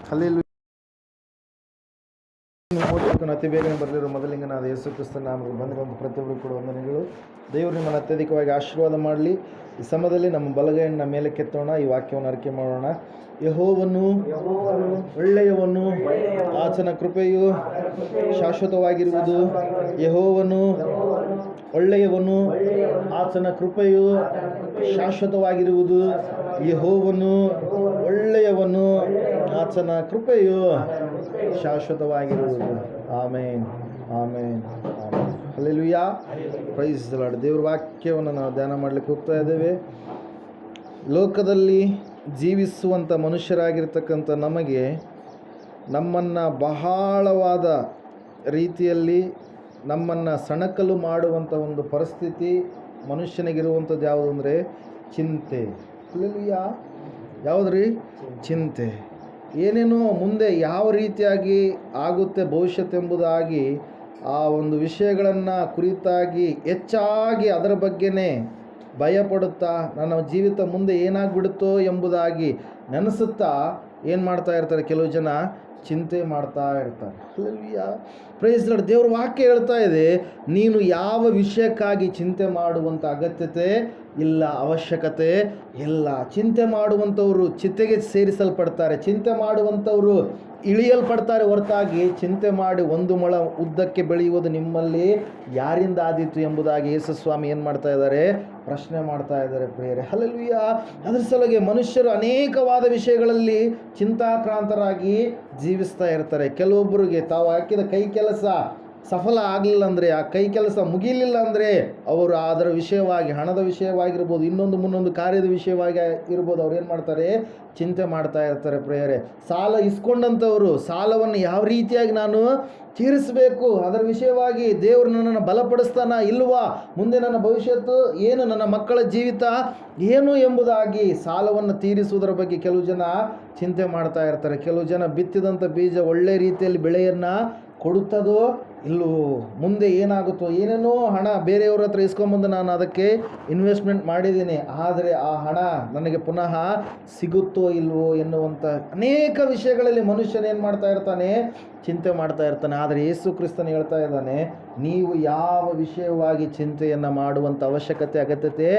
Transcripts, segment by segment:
Hallelujah. ಅತಿ ಬೇಗನೆ ಬರಲಿರೋ ಮೊದಲಿಂಗನಾದ ಯೇಸು ಕ್ರಿಸ್ತನ ನಾಮದಲ್ಲಿ ಬಂದಿರುವಂಥ ಪ್ರತಿಯೊಬ್ಬರು ಕೂಡ ವಂದನೆಗಳು. ದೇವರು ನಿಮ್ಮನ್ನು ಅತ್ಯಧಿಕವಾಗಿ ಆಶೀರ್ವಾದ ಮಾಡಲಿ. ಈ ಸಮಯದಲ್ಲಿ ನಮ್ಮ ಬಲಗೈಯನ್ನು ಮೇಲೆ ಕೆತ್ತೋಣ, ಈ ವಾಕ್ಯವನ್ನು ಅರಿಕೆ ಮಾಡೋಣ. ಯೆಹೋವನು ಒಳ್ಳೆಯವನು, ಆತನ ಕೃಪೆಯು ಶಾಶ್ವತವಾಗಿರುವುದು. ಯೆಹೋವನು ಒಳ್ಳೆಯವನು, ಆತನ ಕೃಪೆಯು ಶಾಶ್ವತವಾಗಿರುವುದು. ಯೆಹೋವನು ಒಳ್ಳೆಯವನು, ಆತನ ಕೃಪೆಯು ಶಾಶ್ವತವಾಗಿರುವುದು. Amen, amen, amen. Hallelujah. Praise the Lord. ದೇವ್ರ ವಾಕ್ಯವನ್ನು ನಾವು ಧ್ಯಾನ ಮಾಡಲಿಕ್ಕೆ ಹೋಗ್ತಾ ಇದ್ದೇವೆ. ಲೋಕದಲ್ಲಿ ಜೀವಿಸುವಂಥ ಮನುಷ್ಯರಾಗಿರ್ತಕ್ಕಂಥ ನಮಗೆ ನಮ್ಮನ್ನು ಬಹಳವಾದ ರೀತಿಯಲ್ಲಿ ನಮ್ಮನ್ನು ಸಣಕಲು ಮಾಡುವಂಥ ಒಂದು ಪರಿಸ್ಥಿತಿ ಮನುಷ್ಯನಿಗಿರುವಂಥದ್ದು ಯಾವುದು ಅಂದರೆ ಚಿಂತೆ. ಹಲ್ಲೆಲೂಯಾ. ಯಾವುದ್ರಿ? ಚಿಂತೆ. ಏನೇನೋ ಮುಂದೆ ಯಾವ ರೀತಿಯಾಗಿ ಆಗುತ್ತೆ ಭವಿಷ್ಯತ್ ಎಂಬುದಾಗಿ ಆ ಒಂದು ವಿಷಯಗಳನ್ನು ಕುರಿತಾಗಿ ಹೆಚ್ಚಾಗಿ ಅದರ ಬಗ್ಗೆನೇ ಭಯಪಡುತ್ತಾ ನನ್ನ ಜೀವಿತ ಮುಂದೆ ಏನಾಗ್ಬಿಡುತ್ತೋ ಎಂಬುದಾಗಿ ನೆನೆಸುತ್ತಾ ಏನು ಮಾಡ್ತಾ ಇರ್ತಾರೆ, ಕೆಲವು ಜನ ಚಿಂತೆ ಮಾಡ್ತಾ ಇರ್ತಾರೆ. ಹಲ್ಲೆಲೂಯಾ. Praise Lord. ದೇವ್ರ ವಾಕ್ಯ ಹೇಳ್ತಾ ಇದೆ, ನೀನು ಯಾವ ವಿಷಯಕ್ಕಾಗಿ ಚಿಂತೆ ಮಾಡುವಂಥ ಅಗತ್ಯತೆ ಇಲ್ಲ, ಅವಶ್ಯಕತೆ ಇಲ್ಲ. ಚಿಂತೆ ಮಾಡುವಂಥವರು ಚಿತೆಗೆ ಸೇರಿಸಲ್ಪಡ್ತಾರೆ, ಚಿಂತೆ ಮಾಡುವಂಥವರು ಇಳಿಯಲ್ಪಡ್ತಾರೆ ಹೊರತಾಗಿ ಚಿಂತೆ ಮಾಡಿ ಒಂದು ಮೊಳ ಉದ್ದಕ್ಕೆ ಬೆಳೆಯುವುದು ನಿಮ್ಮಲ್ಲಿ ಯಾರಿಂದ ಆದೀತು ಎಂಬುದಾಗಿ ಯೇಸುಸ್ವಾಮಿ ಏನು ಮಾಡ್ತಾ ಇದ್ದಾರೆ, ಪ್ರಶ್ನೆ ಮಾಡ್ತಾ ಇದ್ದಾರೆ ಪ್ರಿಯರೇ. ಹಲ್ಲೆಲೂಯಾ. ಅದರ ಸಲುವಾಗಿ ಮನುಷ್ಯರು ಅನೇಕವಾದ ವಿಷಯಗಳಲ್ಲಿ ಚಿಂತಾಕ್ರಾಂತರಾಗಿ ಜೀವಿಸ್ತಾ ಇರ್ತಾರೆ. ಕೆಲವೊಬ್ಬರಿಗೆ ತಾವು ಹಾಕಿದ ಕೈ ಕೆಲಸ ಸಫಲ ಆಗಲಿಲ್ಲ ಅಂದರೆ, ಆ ಕೈ ಕೆಲಸ ಮುಗಿಲಿಲ್ಲ ಅಂದರೆ ಅವರು ಅದರ ವಿಷಯವಾಗಿ, ಹಣದ ವಿಷಯವಾಗಿರ್ಬೋದು, ಇನ್ನೊಂದು ಮುನ್ನೊಂದು ಕಾರ್ಯದ ವಿಷಯವಾಗಿ ಇರ್ಬೋದು, ಅವ್ರು ಏನು ಮಾಡ್ತಾರೆ, ಚಿಂತೆ ಮಾಡ್ತಾ ಇರ್ತಾರೆ ಪ್ರಿಯರೇ. ಸಾಲ ಇಸ್ಕೊಂಡಂಥವರು ಸಾಲವನ್ನು ಯಾವ ರೀತಿಯಾಗಿ ನಾನು ತೀರಿಸಬೇಕು, ಅದರ ವಿಷಯವಾಗಿ ದೇವರು ನನ್ನನ್ನು ಬಲಪಡಿಸ್ತಾನ ಇಲ್ವಾ, ಮುಂದೆ ನನ್ನ ಭವಿಷ್ಯತ್ತು ಏನು, ನನ್ನ ಮಕ್ಕಳ ಜೀವಿತ ಏನು ಎಂಬುದಾಗಿ ಸಾಲವನ್ನು ತೀರಿಸುವುದರ ಬಗ್ಗೆ ಕೆಲವು ಜನ ಚಿಂತೆ ಮಾಡ್ತಾ ಇರ್ತಾರೆ. ಕೆಲವು ಜನ ಬಿತ್ತಿದಂಥ ಬೀಜ ಒಳ್ಳೆ ರೀತಿಯಲ್ಲಿ ಬೆಳೆಯನ್ನು ಕೊಡುತ್ತದೋ ಇಲ್ಲವೋ, ಮುಂದೆ ಏನಾಗುತ್ತೋ, ಏನೇನೋ ಹಣ ಬೇರೆಯವ್ರ ಹತ್ರ ಇಸ್ಕೊಂಬಂದು ನಾನು ಅದಕ್ಕೆ ಇನ್ವೆಸ್ಟ್ಮೆಂಟ್ ಮಾಡಿದ್ದೀನಿ, ಆದರೆ ಆ ಹಣ ನನಗೆ ಪುನಃ ಸಿಗುತ್ತೋ ಇಲ್ವೋ ಎನ್ನುವಂಥ ಅನೇಕ ವಿಷಯಗಳಲ್ಲಿ ಮನುಷ್ಯನ ಏನು ಮಾಡ್ತಾ ಇರ್ತಾನೆ, ಚಿಂತೆ ಮಾಡ್ತಾ ಇರ್ತಾನೆ. ಆದರೆ ಯೇಸು ಕ್ರಿಸ್ತನು ಹೇಳ್ತಾ ಇದ್ದಾನೆ, ನೀವು ಯಾವ ವಿಷಯವಾಗಿ ಚಿಂತೆಯನ್ನು ಮಾಡುವಂಥ ಅವಶ್ಯಕತೆ ಅಗತ್ಯತೆ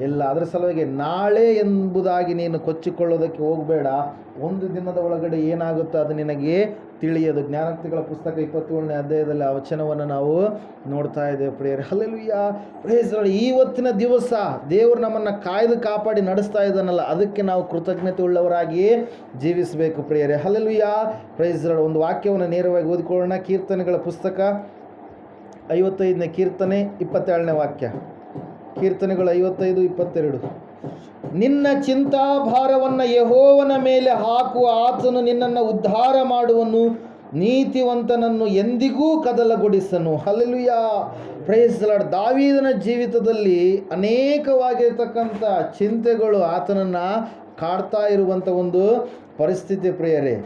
ಇಲ್ಲ. ಅದರ ಸಲುವಾಗಿ ನಾಳೆ ಎಂಬುದಾಗಿ ನೀನು ಕೊಚ್ಚಿಕೊಳ್ಳೋದಕ್ಕೆ ಹೋಗಬೇಡ. ಒಂದು ದಿನದ ಒಳಗಡೆ ಏನಾಗುತ್ತೋ ಅದು ನಿನಗೆ ತಿಳಿಯೋದು. ಜ್ಞಾನೋಕ್ತಿಗಳ ಪುಸ್ತಕ 27ನೇ ಅಧ್ಯಾಯದಲ್ಲಿ ಆ ವಚನವನ್ನು ನಾವು ನೋಡ್ತಾ ಇದ್ದೇವೆ ಪ್ರಿಯರೇ. ಹಲ್ಲೆಲೂಯಾ. Praise Lord. ಇವತ್ತಿನ ದಿವಸ ದೇವರು ನಮ್ಮನ್ನು ಕಾಯ್ದು ಕಾಪಾಡಿ ನಡೆಸ್ತಾ ಇದ್ದಾನಲ್ಲ, ಅದಕ್ಕೆ ನಾವು ಕೃತಜ್ಞತೆ ಉಳ್ಳವರಾಗಿ ಜೀವಿಸಬೇಕು ಪ್ರಿಯರೇ. ಹಲ್ಲೆಲೂಯಾ. Praise Lord. ಒಂದು ವಾಕ್ಯವನ್ನು ನೇರವಾಗಿ ಓದಿಕೊಳ್ಳೋಣ. ಕೀರ್ತನೆಗಳ ಪುಸ್ತಕ 55ನೇ ಕೀರ್ತನೆ 27ನೇ ವಾಕ್ಯ. ಕೀರ್ತನೆಗಳು 55:22. ನಿನ್ನ ಚಿಂತಾಭಾರವನ್ನು ಯೆಹೋವನ ಮೇಲೆ ಹಾಕು, ಆತನು ನಿನ್ನನ್ನು ಉದ್ಧಾರ ಮಾಡುವನು, ನೀತಿವಂತನನ್ನು ಎಂದಿಗೂ ಕದಲಗೊಳಿಸನು. ಹಲ್ಲೆಲೂಯಾ. Praise lord. ದಾವೀದನ ಜೀವಿತದಲ್ಲಿ ಅನೇಕವಾಗಿರ್ತಕ್ಕಂಥ ಚಿಂತೆಗಳು ಆತನನ್ನು ಕಾಡ್ತಾ ಇರುವಂಥ ಒಂದು ಪರಿಸ್ಥಿತಿ ಪ್ರಿಯರೇ.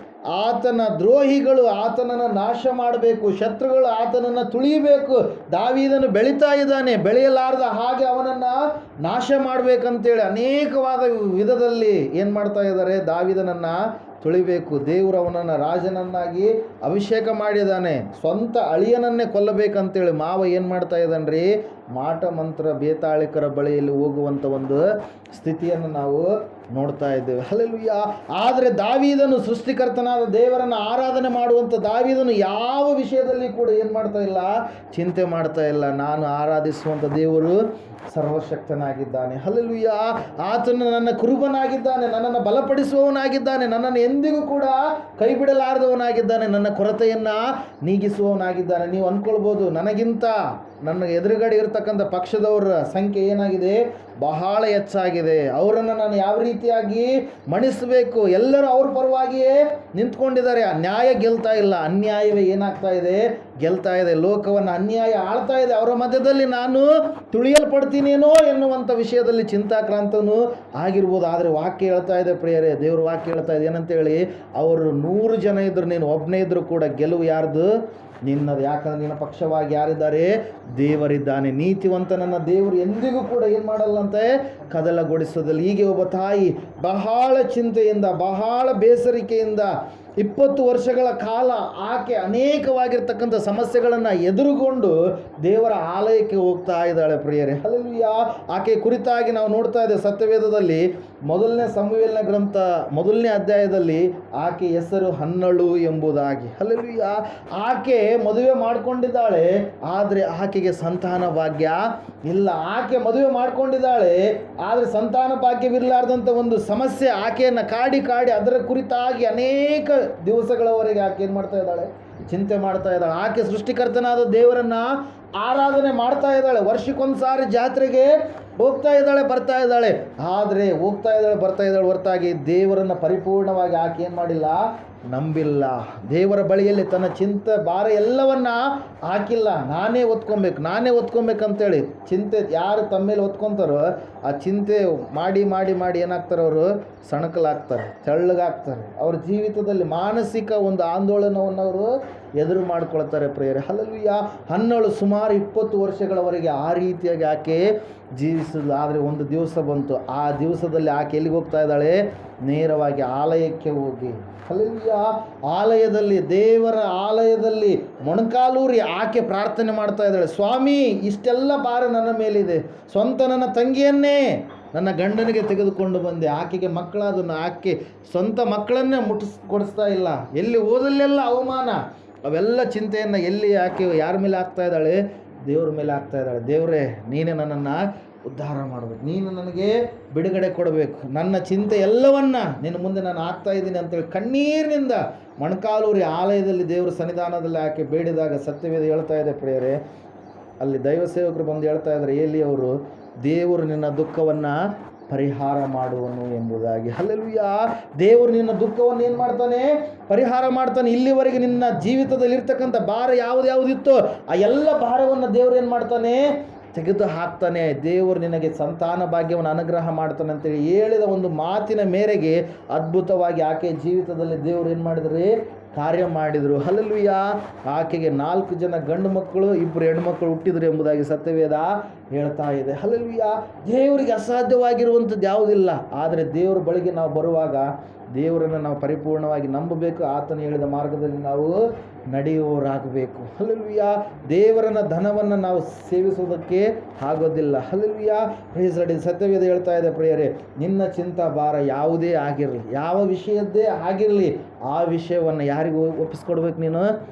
ಆತನ ದ್ರೋಹಿಗಳು ಆತನನ್ನು ನಾಶ ಮಾಡಬೇಕು, ಶತ್ರುಗಳು ಆತನನ್ನು ತುಳಿಯಬೇಕು. ದಾವೀದನು ಬೆಳೀತಾ ಇದ್ದಾನೆ, ಬೆಳೆಯಲಾರ್ದ ಹಾಗೆ ಅವನನ್ನು ನಾಶ ಮಾಡಬೇಕಂತೇಳಿ ಅನೇಕವಾದ ವಿಧದಲ್ಲಿ ಏನು ಮಾಡ್ತಾ ಇದ್ದಾರೆ, ದಾವೀದನನ್ನು ತುಳಿಬೇಕು. ದೇವರು ಅವನನ್ನು ರಾಜನನ್ನಾಗಿ ಅಭಿಷೇಕ ಮಾಡಿದ್ದಾನೆ. ಸ್ವಂತ ಅಳಿಯನನ್ನೇ ಕೊಲ್ಲಬೇಕಂತೇಳಿ ಮಾವ ಏನು ಮಾಡ್ತಾ ಇದ್ದಾನ್ರಿ, ಮಾಟ ಮಂತ್ರ ಬೇತಾಳಿಕರ ಬಳಿಯಲ್ಲಿ ಹೋಗುವಂಥ ಒಂದು ಸ್ಥಿತಿಯನ್ನು ನಾವು ನೋಡ್ತಾ ಇದ್ದೇವೆ. ಹಲ್ಲೆಲೂಯಾ. ಆದರೆ ದಾವೀದನು, ಸೃಷ್ಟಿಕರ್ತನಾದ ದೇವರನ್ನು ಆರಾಧನೆ ಮಾಡುವಂಥ ದಾವೀದನು ಯಾವ ವಿಷಯದಲ್ಲಿ ಕೂಡ ಏನು ಮಾಡ್ತಾ ಇಲ್ಲ, ಚಿಂತೆ ಮಾಡ್ತಾ ಇಲ್ಲ. ನಾನು ಆರಾಧಿಸುವಂಥ ದೇವರು ಸರ್ವಶಕ್ತನಾಗಿದ್ದಾನೆ. ಹಲ್ಲೆಲೂಯಾ. ಆತನು ನನ್ನ ಕುರುಬನಾಗಿದ್ದಾನೆ, ನನ್ನನ್ನು ಬಲಪಡಿಸುವವನಾಗಿದ್ದಾನೆ, ನನ್ನನ್ನು ಎಂದಿಗೂ ಕೂಡ ಕೈ ಬಿಡಲಾರದವನಾಗಿದ್ದಾನೆ, ನನ್ನ ಕೊರತೆಯನ್ನು ನೀಗಿಸುವವನಾಗಿದ್ದಾನೆ. ನೀವು ಅಂದ್ಕೊಳ್ಬೋದು, ನನಗಿಂತ ನನ್ನ ಎದುರುಗಡೆ ಇರತಕ್ಕಂಥ ಪಕ್ಷದವರ ಸಂಖ್ಯೆ ಏನಾಗಿದೆ, ಬಹಳ ಹೆಚ್ಚಾಗಿದೆ. ಅವರನ್ನು ನಾನು ಯಾವ ರೀತಿಯಾಗಿ ಮಣಿಸಬೇಕು, ಎಲ್ಲರೂ ಅವ್ರ ಪರವಾಗಿಯೇ ನಿಂತ್ಕೊಂಡಿದ್ದಾರೆ. ನ್ಯಾಯ ಗೆಲ್ತಾ ಇಲ್ಲ, ಅನ್ಯಾಯವೇ ಏನಾಗ್ತಾ ಇದೆ, ಗೆಲ್ತಾ ಇದೆ. ಲೋಕವನ್ನು ಅನ್ಯಾಯ ಆಳ್ತಾ ಇದೆ, ಅವರ ಮಧ್ಯದಲ್ಲಿ ನಾನು ತುಳಿಯಲ್ಪಡ್ತೀನೇನೋ ಎನ್ನುವಂಥ ವಿಷಯದಲ್ಲಿ ಚಿಂತಾಕ್ರಾಂತನು ಆಗಿರ್ಬೋದು. ಆದರೆ ವಾಕ್ಯ ಹೇಳ್ತಾ ಇದೆ ಪ್ರಿಯರೇ, ದೇವ್ರ ವಾಕ್ಯ ಹೇಳ್ತಾ ಇದೆ ಏನಂತೇಳಿ, ಅವರು 100 ಜನ ಇದ್ದರು, ನೀನು ಒಬ್ಬನೇ ಇದ್ದರೂ ಕೂಡ ಗೆಲುವು ಯಾರ್ದು, ನಿನ್ನದು. ಯಾಕಂದರೆ ನಿನ್ನ ಪಕ್ಷವಾಗಿ ಯಾರಿದ್ದಾರೆ, ದೇವರಿದ್ದಾನೆ. ನೀತಿವಂತನನ್ನು ದೇವರು ಎಂದಿಗೂ ಕೂಡ ಏನು ಮಾಡಲ್ಲಂತೆ, ಕದಲಗೊಳಿಸೋದಿಲ್ಲ. ಹೀಗೆ ಒಬ್ಬ ತಾಯಿ ಬಹಳ ಚಿಂತೆಯಿಂದ, ಬಹಳ ಬೇಸರಿಕೆಯಿಂದ 20 ವರ್ಷಗಳ ಕಾಲ ಆಕೆ ಅನೇಕವಾಗಿರ್ತಕ್ಕಂಥ ಸಮಸ್ಯೆಗಳನ್ನು ಎದುರುಗೊಂಡು ದೇವರ ಆಲಯಕ್ಕೆ ಹೋಗ್ತಾ ಇದ್ದಾಳೆ ಪ್ರಿಯರೇ. ಹಲ್ಲೆಲೂಯಾ. ಆಕೆ ಕುರಿತಾಗಿ ನಾವು ನೋಡ್ತಾ ಇದ್ದೇವೆ ಸತ್ಯವೇದದಲ್ಲಿ 1ನೇ ಸಮುವೇಲನ ಗ್ರಂಥ 1ನೇ ಅಧ್ಯಾಯದಲ್ಲಿ ಆಕೆ ಹೆಸರು ಹನ್ನಳು ಎಂಬುದಾಗಿ. ಹಲ್ಲೆಲೂಯಾ. ಆಕೆ ಮದುವೆ ಮಾಡಿಕೊಂಡಿದ್ದಾಳೆ, ಆದರೆ ಆಕೆಗೆ ಸಂತಾನ ಭಾಗ್ಯ ಇಲ್ಲ. ಆಕೆ ಮದುವೆ ಮಾಡಿಕೊಂಡಿದ್ದಾಳೆ, ಆದರೆ ಸಂತಾನ ಭಾಗ್ಯವಿರಲಾರ್ದಂಥ ಒಂದು ಸಮಸ್ಯೆ ಆಕೆಯನ್ನು ಕಾಡಿ ಅದರ ಕುರಿತಾಗಿ ಅನೇಕ ದಿವಸಗಳವರೆಗೆ ಆಕೆ ಏನು ಮಾಡ್ತಾ ಇದ್ದಾಳೆ? ಚಿಂತೆ ಮಾಡ್ತಾ ಇದ್ದಾಳೆ. ಆಕೆ ಸೃಷ್ಟಿಕರ್ತನಾದ ದೇವರನ್ನ ಆರಾಧನೆ ಮಾಡ್ತಾ ಇದ್ದಾಳೆ. ವರ್ಷಕ್ಕೊಂದು ಸಾರಿ ಜಾತ್ರೆಗೆ ಹೋಗ್ತಾ ಇದ್ದಾಳೆ, ಬರ್ತಾ ಇದ್ದಾಳೆ. ಆದರೆ ಹೋಗ್ತಾ ಇದ್ದಾಳೆ, ಬರ್ತಾ ಇದ್ದಾಳೆ ಹೊರತಾಗಿ ದೇವರನ್ನು ಪರಿಪೂರ್ಣವಾಗಿ ಆಕೆ ಏನು ಮಾಡಿಲ್ಲ? ನಂಬಿಲ್ಲ. ದೇವರ ಬಳಿಯಲ್ಲಿ ತನ್ನ ಚಿಂತೆ ಭಾರ ಎಲ್ಲವನ್ನ ಹಾಕಿಲ್ಲ. ನಾನೇ ಒತ್ಕೊಬೇಕಂತೇಳಿ ಚಿಂತೆ ಯಾರು ತಮ್ಮ ಮೇಲೆ ಒತ್ಕೊತಾರೋ ಆ ಚಿಂತೆ ಮಾಡಿ ಏನಾಗ್ತಾರೆ? ಅವರು ಸಣಕಲಾಗ್ತಾರೆ, ತೆಳ್ಳಗಾಗ್ತಾರೆ. ಅವ್ರ ಜೀವಿತದಲ್ಲಿ ಮಾನಸಿಕ ಒಂದು ಆಂದೋಲನವನ್ನು ಅವರು ಎದುರು ಮಾಡ್ಕೊಳ್ತಾರೆ ಪ್ರಿಯರೇ. ಹಲ್ಲೆಲೂಯಾ. ಹನ್ನಳು ಸುಮಾರು 20 ವರ್ಷಗಳವರೆಗೆ ಆ ರೀತಿಯಾಗಿ ಆಕೆ ಜೀವಿಸಿದ್ಲು. ಆದರೆ ಒಂದು ದಿವಸ ಬಂತು. ಆ ದಿವಸದಲ್ಲಿ ಆಕೆ ಎಲ್ಲಿಗೆ ಹೋಗ್ತಾ ಇದ್ದಾಳೆ? ನೇರವಾಗಿ ಆಲಯಕ್ಕೆ ಹೋಗಿ, ಹಲ್ಲೆಲೂಯಾ, ಆಲಯದಲ್ಲಿ, ದೇವರ ಆಲಯದಲ್ಲಿ ಮೊಣಕಾಲೂರಿ ಆಕೆ ಪ್ರಾರ್ಥನೆ ಮಾಡ್ತಾ ಇದ್ದಾಳೆ. ಸ್ವಾಮಿ, ಇಷ್ಟೆಲ್ಲ ಭಾರ ನನ್ನ ಮೇಲಿದೆ. ಸ್ವಂತ ನನ್ನ ತಂಗಿಯನ್ನೇ ನನ್ನ ಗಂಡನಿಗೆ ತೆಗೆದುಕೊಂಡು ಬಂದೆ. ಆಕೆಗೆ ಮಕ್ಕಳಾದನ್ನು ಆಕೆ ಸ್ವಂತ ಮಕ್ಕಳನ್ನೇ ಕೊಡಿಸ್ತಾ ಇಲ್ಲ. ಎಲ್ಲಿ ಹೋದಲ್ಲೆಲ್ಲ ಅವಮಾನ. ಅವೆಲ್ಲ ಚಿಂತೆಯನ್ನು ಎಲ್ಲಿ ಆಕೆ ಯಾರ ಮೇಲೆ ಆಗ್ತಾ ಇದ್ದಾಳೆ? ದೇವ್ರ ಮೇಲೆ ಆಗ್ತಾ ಇದ್ದಾಳೆ. ದೇವರೇ, ನೀನೇ ನನ್ನನ್ನು ಉದ್ಧಾರ ಮಾಡಬೇಕು, ನೀನು ನನಗೆ ಬಿಡುಗಡೆ ಕೊಡಬೇಕು, ನನ್ನ ಚಿಂತೆ ಎಲ್ಲವನ್ನ ನಿನ್ನ ಮುಂದೆ ನಾನು ಆಗ್ತಾ ಇದ್ದೀನಿ ಅಂತೇಳಿ ಕಣ್ಣೀರಿನಿಂದ ಮೊಣಕಾಲೂರಿ ಆಲಯದಲ್ಲಿ ದೇವರ ಸನ್ನಿಧಾನದಲ್ಲಿ ಆಕೆ ಬೇಡಿದಾಗ ಸತ್ಯವೇದ ಹೇಳ್ತಾ ಇದೆ ಪ್ರಿಯರೇ. ಅಲ್ಲಿ ದೈವ ಸೇವಕರು ಬಂದು ಹೇಳ್ತಾ ಇದ್ದಾರೆ, ಎಲಿಯವರು, ದೇವರು ನಿನ್ನ ದುಃಖವನ್ನು ಪರಿಹಾರ ಮಾಡುವನು ಎಂಬುದಾಗಿ. ಹಲ್ಲೆಲೂಯಾ. ದೇವರು ನಿನ್ನ ದುಃಖವನ್ನು ಏನು ಮಾಡ್ತಾನೆ? ಪರಿಹಾರ ಮಾಡ್ತಾನೆ. ಇಲ್ಲಿವರೆಗೆ ನಿನ್ನ ಜೀವಿತದಲ್ಲಿ ಇರ್ತಕ್ಕಂಥ ಭಾರ ಯಾವುದಿತ್ತೋ ಆ ಎಲ್ಲ ಭಾರವನ್ನು ದೇವರು ಏನು ಮಾಡ್ತಾನೆ? ತೆಗೆದು ಹಾಕ್ತಾನೆ. ದೇವರು ನಿನಗೆ ಸಂತಾನ ಭಾಗ್ಯವನ್ನು ಅನುಗ್ರಹ ಮಾಡ್ತಾನೆ ಅಂತೇಳಿ ಹೇಳಿದ ಒಂದು ಮಾತಿನ ಮೇರೆಗೆ ಅದ್ಭುತವಾಗಿ ಆಕೆ ಜೀವಿತದಲ್ಲಿ ದೇವರು ಏನು ಮಾಡಿದ್ರಿ? ಕಾರ್ಯ ಮಾಡಿದರು. ಹಲ್ಲೆಲೂಯಾ. ಆಕೆಗೆ 4 ಜನ ಗಂಡು ಮಕ್ಕಳು, 2 ಹೆಣ್ಮಕ್ಕಳು ಹುಟ್ಟಿದ್ರು ಎಂಬುದಾಗಿ ಸತ್ಯವೇದ ಹೇಳ್ತಾ ಇದೆ. ಹಲ್ಲೆಲೂಯಾ. ದೇವರಿಗೆ ಅಸಾಧ್ಯವಾಗಿರುವಂಥದ್ದು ಯಾವುದಿಲ್ಲ. ಆದರೆ ದೇವರ ಬಳಿಗೆ ನಾವು ಬರುವಾಗ ದೇವರನ್ನು ನಾವು ಪರಿಪೂರ್ಣವಾಗಿ ನಂಬಬೇಕು. ಆತನು ಹೇಳಿದ ಮಾರ್ಗದಲ್ಲಿ ನಾವು ನಡೆಯುವವರಾಗಬೇಕು. ಹಲ್ಲೆಲೂಯಾ. ದೇವರನ್ನ ಧನವನ್ನು ನಾವು ಸೇವಿಸುವುದಕ್ಕೆ ಆಗೋದಿಲ್ಲ. ಹಲ್ಲೆಲೂಯಾ. Praise Lord. ಸತ್ಯವೇದ ಹೇಳ್ತಾ ಇದೆ ಪ್ರಿಯರೇ, ನಿನ್ನ ಚಿಂತಾ ಭಾರ ಯಾವುದೇ ಆಗಿರಲಿ, ಯಾವ ವಿಷಯದ್ದೇ ಆಗಿರಲಿ, ಆ ವಿಷಯವನ್ನು ಯಾರಿಗೂ ಒಪ್ಪಿಸ್ಕೊಡ್ಬೇಕು ನೀನು?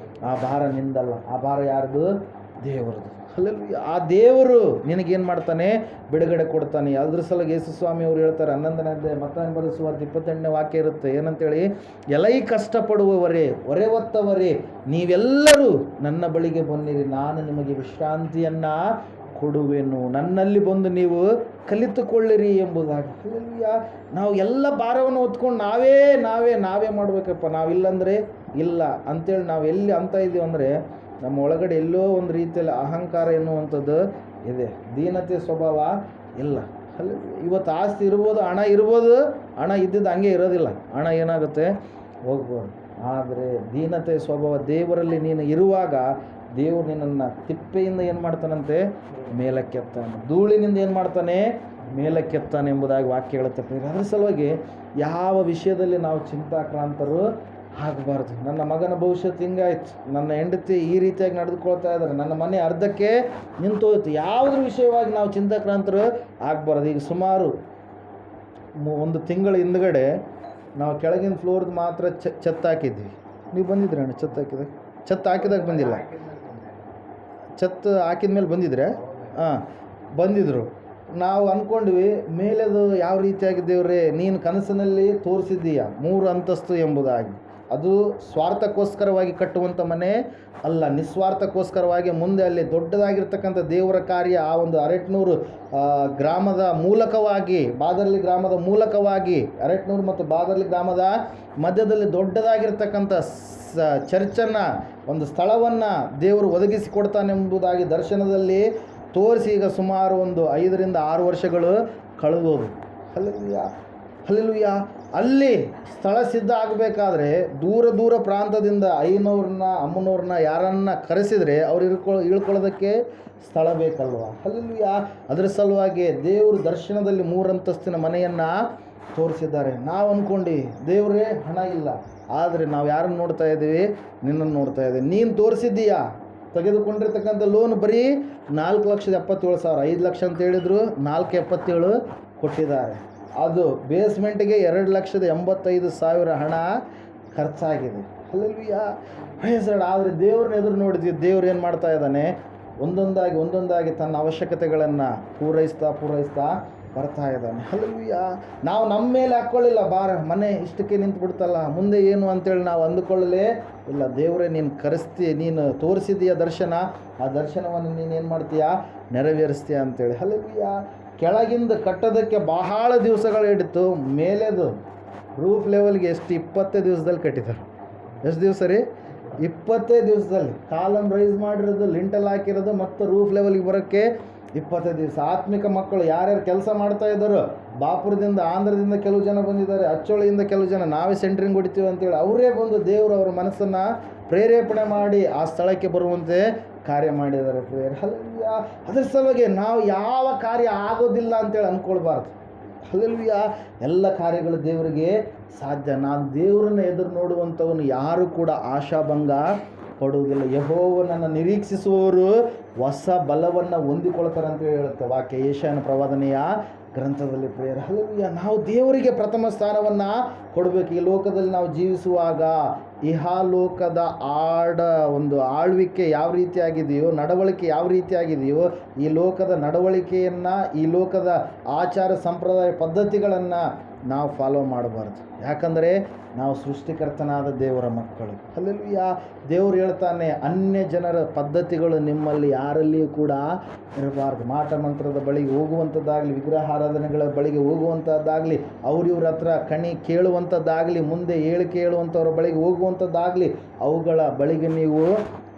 ಆ ಭಾರ ನಿಂದಲ್ಲ, ಆ ಭಾರ ಯಾರ್ದು? ದೇವರದು. ಹಲ್ಲೆಲೂಯಾ. ಆ ದೇವರು ನಿನಗೇನು ಮಾಡ್ತಾನೆ? ಬಿಡುಗಡೆ ಕೊಡ್ತಾನೆ. ಅದ್ರ ಸಲುವಾಗಿ ಯೇಸು ಸ್ವಾಮಿ ಅವರು ಹೇಳ್ತಾರೆ, 11ನೇ ಅಧ್ಯಾಯ ಮತ್ತಾಯನ ಬರೆದ ಸುವಾರ್ತೆ 28ನೇ ವಾಕ್ಯ ಇರುತ್ತೆ. ಏನಂತೇಳಿ? ಎಲೈ ಕಷ್ಟಪಡುವವರೇ, ಹೊರೆ ಹೊತ್ತವರೇ, ನೀವೆಲ್ಲರೂ ನನ್ನ ಬಳಿಗೆ ಬನ್ನಿರಿ, ನಾನು ನಿಮಗೆ ವಿಶ್ರಾಂತಿಯನ್ನು ಕೊಡುವೆನು. ನನ್ನಲ್ಲಿ ಬಂದು ನೀವು ಕಲಿತುಕೊಳ್ಳಿರಿ ಎಂಬುದಾಗಿ. ಹಲ್ಲೆಲೂಯಾ. ನಾವು ಎಲ್ಲ ಭಾರವನ್ನು ಹೊತ್ಕೊಂಡು ನಾವೇ ಮಾಡಬೇಕಪ್ಪ, ನಾವಿಲ್ಲಂದರೆ ಇಲ್ಲ ಅಂತೇಳಿ ನಾವು ಎಲ್ಲಿ ಅಂತ ಇದ್ದೀವಿ ಅಂದರೆ ನಮ್ಮ ಒಳಗಡೆ ಎಲ್ಲೋ ಒಂದು ರೀತಿಯಲ್ಲಿ ಅಹಂಕಾರ ಎನ್ನುವಂಥದ್ದು ಇದೆ, ದೀನತೆ ಸ್ವಭಾವ ಇಲ್ಲ. ಅಲ್ಲಿ ಇವತ್ತು ಆಸ್ತಿ ಇರ್ಬೋದು, ಹಣ ಇರ್ಬೋದು, ಹಣ ಇದ್ದಿದ್ದು ಹಂಗೆ ಇರೋದಿಲ್ಲ, ಹಣ ಏನಾಗುತ್ತೆ? ಹೋಗ್ಬೋದು. ಆದರೆ ದೀನತೆ ಸ್ವಭಾವ ದೇವರಲ್ಲಿ ನೀನು ಇರುವಾಗ ದೇವರು ನಿನ್ನನ್ನು ತಿಪ್ಪೆಯಿಂದ ಏನು ಮಾಡ್ತಾನಂತೆ? ಮೇಲಕ್ಕೆತ್ತಾನೆ. ಧೂಳಿನಿಂದ ಏನು ಮಾಡ್ತಾನೆ? ಮೇಲಕ್ಕೆತ್ತಾನೆ ಎಂಬುದಾಗಿ ವಾಕ್ಯ ಹೇಳುತ್ತೆ. ಅದರ ಸಲುವಾಗಿ ಯಾವ ವಿಷಯದಲ್ಲಿ ನಾವು ಚಿಂತಾಕ್ರಾಂತರು ಆಗಬಾರ್ದು. ನನ್ನ ಮಗನ ಭವಿಷ್ಯತ್ತು ಹಿಂಗಾಯ್ತು, ನನ್ನ ಹೆಂಡತಿ ಈ ರೀತಿಯಾಗಿ ನಡೆದುಕೊಳ್ತಾ ಇದ್ದಾರೆ, ನನ್ನ ಮನೆ ಅರ್ಧಕ್ಕೆ ನಿಂತೋಯ್ತು, ಯಾವುದ್ರ ವಿಷಯವಾಗಿ ನಾವು ಚಿಂತಾಕ್ರಾಂತರು ಆಗಬಾರ್ದು. ಈಗ ಸುಮಾರು 1 ತಿಂಗಳ ಹಿಂದ್ಗಡೆ ನಾವು ಕೆಳಗಿನ ಫ್ಲೋರ್ದು ಮಾತ್ರ ಛತ್ತು ಹಾಕಿದ್ವಿ. ನೀವು ಬಂದಿದ್ರಿ ಅಣ್ಣ? ಛತ್ತು ಹಾಕಿದಾಗ ಬಂದಿಲ್ಲ, ಛತ್ತು ಹಾಕಿದ ಮೇಲೆ ಬಂದಿದ್ರೆ? ಬಂದಿದ್ರು. ನಾವು ಅಂದ್ಕೊಂಡ್ವಿ ಮೇಲೆದು ಯಾವ ರೀತಿಯಾಗಿ ದೇವ್ರೆ ನೀನು ಕನಸಿನಲ್ಲಿ ತೋರಿಸಿದ್ದೀಯ 3 ಅಂತಸ್ತು ಎಂಬುದಾಗಿ. ಅದು ಸ್ವಾರ್ಥಕ್ಕೋಸ್ಕರವಾಗಿ ಕಟ್ಟುವಂಥ ಮನೆ ಅಲ್ಲ, ನಿಸ್ವಾರ್ಥಕ್ಕೋಸ್ಕರವಾಗಿ ಮುಂದೆ ಅಲ್ಲಿ ದೊಡ್ಡದಾಗಿರ್ತಕ್ಕಂಥ ದೇವರ ಕಾರ್ಯ ಆ ಒಂದು ಅರೆಟ್ನೂರು ಗ್ರಾಮದ ಮೂಲಕವಾಗಿ, ಬಾದರ್ಲಿ ಗ್ರಾಮದ ಮೂಲಕವಾಗಿ, ಅರೆಟ್ನೂರು ಮತ್ತು ಬಾದರ್ಲಿ ಗ್ರಾಮದ ಮಧ್ಯದಲ್ಲಿ ದೊಡ್ಡದಾಗಿರ್ತಕ್ಕಂಥ ಚರ್ಚನ್ನು, ಒಂದು ಸ್ಥಳವನ್ನು ದೇವರು ಒದಗಿಸಿಕೊಡ್ತಾನೆಂಬುದಾಗಿ ದರ್ಶನದಲ್ಲಿ ತೋರಿಸಿ ಈಗ ಸುಮಾರು ಒಂದು 5 ರಿಂದ 6 ವರ್ಷಗಳು ಕಳೆದೋದು. ಹಲ್ಲೆಲೂಯಾ. ಅಲ್ಲಿ ಸ್ಥಳ ಸಿದ್ಧ ಆಗಬೇಕಾದ್ರೆ ದೂರ ಪ್ರಾಂತದಿಂದ ಐನವ್ರನ್ನ, ಅಮ್ಮನವ್ರನ್ನ ಯಾರನ್ನ ಕರೆಸಿದರೆ ಅವ್ರು ಇಳ್ಕೊಳ್ಳೋದಕ್ಕೆ ಸ್ಥಳ ಬೇಕಲ್ವ? ಹಲ್ಲೆಲೂಯಾ. ಅದರ ಸಲುವಾಗಿ ದೇವರು ದರ್ಶನದಲ್ಲಿ 3 ಅಂತಸ್ತಿನ ಮನೆಯನ್ನು ತೋರಿಸಿದ್ದಾರೆ. ನಾವು ಅಂದ್ಕೊಂಡು ದೇವರೇ ಹಣ ಇಲ್ಲ, ಆದರೆ ನಾವು ಯಾರನ್ನು ನೋಡ್ತಾ ಇದ್ದೀವಿ? ನಿನ್ನನ್ನು ನೋಡ್ತಾ ಇದ್ದೀವಿ. ನೀನು ತೋರಿಸಿದ್ದೀಯಾ? ತೆಗೆದುಕೊಂಡಿರ್ತಕ್ಕಂಥ ಲೋನ್ ಬರೀ 4,77,000, 5 ಲಕ್ಷ ಅಂತ ಹೇಳಿದ್ರು, 4,77 ಕೊಟ್ಟಿದ್ದಾರೆ. ಅದು ಬೇಸ್ಮೆಂಟ್ಗೆ 2,85,000 ಹಣ ಖರ್ಚಾಗಿದೆ. Hallelujah, praise lord. ಆದರೆ ದೇವ್ರನ್ನ ಎದುರು ನೋಡಿದ್ವಿ, ದೇವ್ರು ಏನು ಮಾಡ್ತಾ ಇದ್ದಾನೆ? ಒಂದೊಂದಾಗಿ ತನ್ನ ಅವಶ್ಯಕತೆಗಳನ್ನು ಪೂರೈಸ್ತಾ ಬರ್ತಾ ಇದ್ದಾನೆ. ಹಲ್ಲೆಲೂಯಾ. ನಾವು ನಮ್ಮ ಮೇಲೆ ಹಾಕ್ಕೊಳ್ಳಿಲ್ಲ, ಮನೆ ಇಷ್ಟಕ್ಕೆ ನಿಂತು ಬಿಡ್ತಲ್ಲ, ಮುಂದೆ ಏನು ಅಂತೇಳಿ ನಾವು ಅಂದುಕೊಳ್ಳಲೇ ಇಲ್ಲ. ದೇವರೇ ನೀನು ನೀನು ತೋರಿಸಿದೀಯ ದರ್ಶನ, ಆ ದರ್ಶನವನ್ನು ನೀನು ಏನು ಮಾಡ್ತೀಯಾ? ನೆರವೇರಿಸ್ತೀಯ ಅಂತೇಳಿ. ಹಲ್ಲೆಲೂಯಾ. ಕೆಳಗಿಂದ ಕಟ್ಟೋದಕ್ಕೆ ಬಹಳ ದಿವಸಗಳು ಹಿಡಿತು, ಮೇಲೆದು ರೂಫ್ ಲೆವೆಲ್ಗೆ ಎಷ್ಟು 20 ದಿವಸದಲ್ಲಿ ಕಟ್ಟಿದ್ದಾರೆ. ಎಷ್ಟು ದಿವಸ ರೀ? 20 ದಿವಸದಲ್ಲಿ. ಕಾಲಮ್ ರೈಸ್ ಮಾಡಿರೋದು, ಲಿಂಟಲ್ ಹಾಕಿರೋದು, ಮತ್ತು ರೂಫ್ ಲೆವೆಲ್ಗೆ ಬರೋಕ್ಕೆ 20 ದಿವಸ. ಆತ್ಮಿಕ ಮಕ್ಕಳು ಯಾರ್ಯಾರು ಕೆಲಸ ಮಾಡ್ತಾ ಇದ್ದಾರೋ, ಬಾಪುರದಿಂದ, ಆಂಧ್ರದಿಂದ ಕೆಲವು ಜನ ಬಂದಿದ್ದಾರೆ, ಅಚ್ಚೋಳಿಯಿಂದ ಕೆಲವು ಜನ, ನಾವೇ ಸೆಂಟ್ರಿಂಗ್ ಹೊಡಿತೀವಿ ಅಂತೇಳಿ ಅವರೇ ಬಂದು ದೇವರು ಅವರ ಮನಸ್ಸನ್ನು ಪ್ರೇರೇಪಣೆ ಮಾಡಿ ಆ ಸ್ಥಳಕ್ಕೆ ಬರುವಂತೆ ಕಾರ್ಯ ಮಾಡಿದ್ದಾರೆ. ಪ್ರೇಯರ್. ಹಲ್ಲೆಲೂಯಾ. ಅದರ ಸಲುವಾಗಿ ನಾವು ಯಾವ ಕಾರ್ಯ ಆಗೋದಿಲ್ಲ ಅಂತೇಳಿ ಅಂದ್ಕೊಳ್ಬಾರ್ದು. ಹಲ್ಲೆಲೂಯಾ. ಎಲ್ಲ ಕಾರ್ಯಗಳು ದೇವರಿಗೆ ಸಾಧ್ಯ. ನಾನು ದೇವರನ್ನ ಎದುರು ನೋಡುವಂಥವನು ಯಾರು ಕೂಡ ಆಶಾಭಂಗ ಪಡುವುದಿಲ್ಲ. ಯೆಹೋವನನ್ನು ನಿರೀಕ್ಷಿಸುವವರು ಹೊಸ ಬಲವನ್ನು ಹೊಂದಿಕೊಳ್ತಾರೆ ಅಂತೇಳಿ ಹೇಳುತ್ತೆ ವಾಕ್ಯ, ಯೆಶಾಯನ ಪ್ರವಾದನೆಯ ಗ್ರಂಥದಲ್ಲಿ. ಪ್ರೇಯರ್. ಹಲ್ಲೆಲೂಯಾ. ನಾವು ದೇವರಿಗೆ ಪ್ರಥಮ ಸ್ಥಾನವನ್ನು ಕೊಡಬೇಕು. ಈ ಲೋಕದಲ್ಲಿ ನಾವು ಜೀವಿಸುವಾಗ ಇಹಾಲೋಕದ ಆಳ್ವಿಕೆ ಯಾವ ರೀತಿಯಾಗಿದೆಯೋ, ನಡವಳಿಕೆ ಯಾವ ರೀತಿಯಾಗಿದೆಯೋ, ಈ ಲೋಕದ ನಡವಳಿಕೆಯನ್ನು, ಈ ಲೋಕದ ಆಚಾರ ಸಂಪ್ರದಾಯ ಪದ್ಧತಿಗಳನ್ನು ನಾವು ಫಾಲೋ ಮಾಡಬಾರ್ದು. ಯಾಕಂದರೆ ನಾವು ಸೃಷ್ಟಿಕರ್ತನಾದ ದೇವರ ಮಕ್ಕಳು. ಹಲ್ಲೆಲೂಯಾ. ದೇವರು ಹೇಳ್ತಾನೆ, ಅನ್ಯ ಜನರ ಪದ್ಧತಿಗಳು ನಿಮ್ಮಲ್ಲಿ ಯಾರಲ್ಲಿಯೂ ಕೂಡ ಇರಬಾರ್ದು. ಮಾಟ ಮಂತ್ರದ ಬಳಿಗೆ ಹೋಗುವಂಥದ್ದಾಗಲಿ, ವಿಗ್ರಹಾರಾಧನೆಗಳ ಬಳಿಗೆ ಹೋಗುವಂಥದ್ದಾಗಲಿ, ಇವ್ರ ಹತ್ರ ಕಣಿ ಕೇಳುವಂಥದ್ದಾಗಲಿ, ಮುಂದೆ ಹೇಳಿಕೆ ಹೇಳುವಂಥವ್ರ ಬಳಿಗೆ ಹೋಗುವಂಥದ್ದಾಗಲಿ, ಅವುಗಳ ಬಳಿಗೆ ನೀವು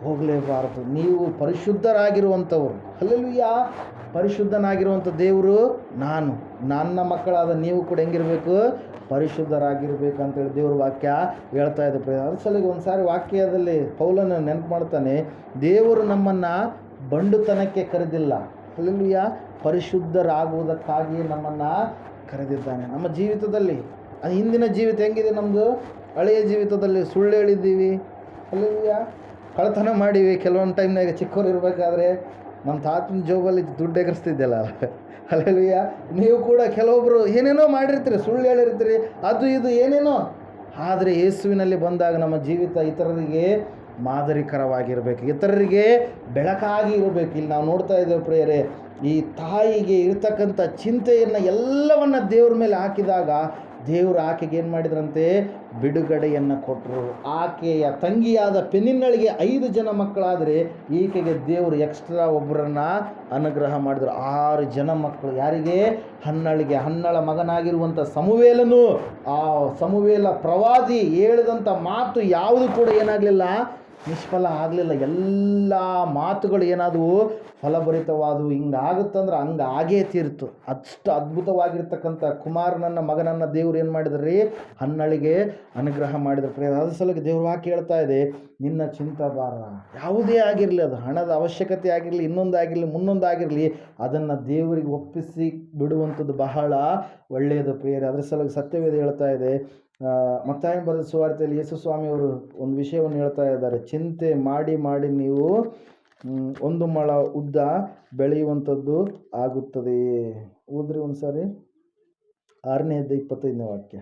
ಹೋಗಲೇಬಾರದು. ನೀವು ಪರಿಶುದ್ಧರಾಗಿರುವಂಥವ್ರು. ಹಲ್ಲೆಲೂಯಾ. ಪರಿಶುದ್ಧನಾಗಿರುವಂಥ ದೇವರು ನನ್ನ ಮಕ್ಕಳಾದ ನೀವು ಕೂಡ ಹೆಂಗಿರಬೇಕು? ಪರಿಶುದ್ಧರಾಗಿರ್ಬೇಕು ಅಂತೇಳಿ ದೇವ್ರ ವಾಕ್ಯ ಹೇಳ್ತಾ ಇದೆ. ಅದ್ರ ಸಲುವಾಗಿ ಒಂದು ಸಾರಿ ವಾಕ್ಯದಲ್ಲಿ ಪೌಲನ ನೆನಪು ಮಾಡ್ತಾನೆ, ದೇವರು ನಮ್ಮನ್ನು ಬಂಡುತನಕ್ಕೆ ಕರೆದಿಲ್ಲ. ಹಲ್ಲೆಲೂಯಾ. ಪರಿಶುದ್ಧರಾಗುವುದಕ್ಕಾಗಿಯೇ ನಮ್ಮನ್ನು ಕರೆದಿದ್ದಾನೆ. ನಮ್ಮ ಜೀವಿತದಲ್ಲಿ ಹಿಂದಿನ ಜೀವಿತ ಹೆಂಗಿದೆ? ನಮ್ಮದು ಹಳೆಯ ಜೀವಿತದಲ್ಲಿ ಸುಳ್ಳು ಹೇಳಿದ್ದೀವಿ. ಹಲ್ಲೆಲೂಯಾ. ಕಳ್ಳತನ ಮಾಡೀವಿ. ಕೆಲವೊಂದು ಟೈಮ್ನಾಗ ಚಿಕ್ಕವ್ರು ಇರಬೇಕಾದ್ರೆ ನಮ್ಮ ತಾತನ ಜೋಬಲ್ಲಿ ದುಡ್ಡು ಎಗರಿಸ್ತಿದ್ದೆಲ್ಲ. ಹಲ್ಲೆಲೂಯಾ. ನೀವು ಕೂಡ ಕೆಲವೊಬ್ಬರು ಏನೇನೋ ಮಾಡಿರ್ತೀರಿ, ಸುಳ್ಳು ಹೇಳಿರ್ತೀರಿ, ಅದು ಇದು ಏನೇನೋ. ಆದರೆ ಯೇಸುವಿನಲ್ಲಿ ಬಂದಾಗ ನಮ್ಮ ಜೀವಿತ ಇತರರಿಗೆ ಮಾದರಿಕರವಾಗಿರಬೇಕು, ಇತರರಿಗೆ ಬೆಳಕಾಗಿ ಇರಬೇಕು. ಇಲ್ಲಿ ನಾವು ನೋಡ್ತಾ ಇದ್ದೇವೆ ಪ್ರಿಯರೇ, ಈ ತಾಯಿಗೆ ಇರ್ತಕ್ಕಂಥ ಚಿಂತೆಯನ್ನು ಎಲ್ಲವನ್ನ ದೇವ್ರ ಮೇಲೆ ಹಾಕಿದಾಗ ದೇವರು ಆಕೆಗೆ ಏನು ಮಾಡಿದ್ರಂತೆ? ಬಿಡುಗಡೆಯನ್ನು ಕೊಟ್ಟರು. ಆಕೆಯ ತಂಗಿಯಾದ ಪೆನಿನ್ನಳಿಗೆ 5 ಜನ ಮಕ್ಕಳಾದರೆ ಈಕೆಗೆ ದೇವರು ಎಕ್ಸ್ಟ್ರಾ ಒಬ್ಬರನ್ನು ಅನುಗ್ರಹ ಮಾಡಿದರು. 6 ಜನ ಮಕ್ಕಳು. ಯಾರಿಗೆ? ಹನ್ನಳ ಮಗನಾಗಿರುವಂಥ ಸಮುವೇಲನು. ಆ ಸಮುವೇಲ ಪ್ರವಾದಿ ಹೇಳಿದಂಥ ಮಾತು ಯಾವುದು ಕೂಡ ಏನಾಗಲಿಲ್ಲ? ನಿಷ್ಫಲ ಆಗಲಿಲ್ಲ. ಎಲ್ಲ ಮಾತುಗಳು ಏನಾದವು? ಫಲಭರಿತವಾದವು. ಹಿಂಗಾಗುತ್ತಂದ್ರೆ ಹಂಗೆ ಆಗೇ ತೀರ್ತು. ಅಷ್ಟು ಅದ್ಭುತವಾಗಿರ್ತಕ್ಕಂಥ ಕುಮಾರನನ್ನ ಮಗನನ್ನು ದೇವ್ರು ಏನು ಮಾಡಿದ್ರಿ? ಹನ್ನಳಿಗೆ ಅನುಗ್ರಹ ಮಾಡಿದ್ರು. ಅದ್ರ ಸಲುವಾಗಿ ದೇವ್ರ ವಾಕ್ಯ ಹೇಳ್ತಾ ಇದೆ, ನಿನ್ನ ಚಿಂತಾಭಾರ ಯಾವುದೇ ಆಗಿರಲಿ, ಅದು ಹಣದ ಅವಶ್ಯಕತೆ ಆಗಿರಲಿ, ಇನ್ನೊಂದಾಗಿರಲಿ, ಮುನ್ನೊಂದಾಗಿರಲಿ, ಅದನ್ನು ದೇವರಿಗೆ ಒಪ್ಪಿಸಿ ಬಿಡುವಂಥದ್ದು ಬಹಳ ಒಳ್ಳೆಯದು ಪ್ರಿಯರೇ. ಅದ್ರ ಸಲುವಾಗಿ ಸತ್ಯವೇದ ಹೇಳ್ತಾ ಇದೆ, ಮತ್ತಾಯ ಬರೆದ ಸುವಾರ್ತೆಯಲ್ಲಿ ಯೇಸು ಸ್ವಾಮಿಯವರು ಒಂದು ವಿಷಯವನ್ನು ಹೇಳ್ತಾ ಇದ್ದಾರೆ, ಚಿಂತೆ ಮಾಡಿ ಮಾಡಿ ನೀವು 1 ಮೊಳ ಉದ್ದ ಬೆಳೆಯುವಂಥದ್ದು ಆಗುತ್ತದೆಯೇ. ಓದ್ರಿ ಒಂದು ಸಾರಿ 6ನೇ ಅಧ್ಯಾಯ 25ನೇ ವಾಕ್ಯ.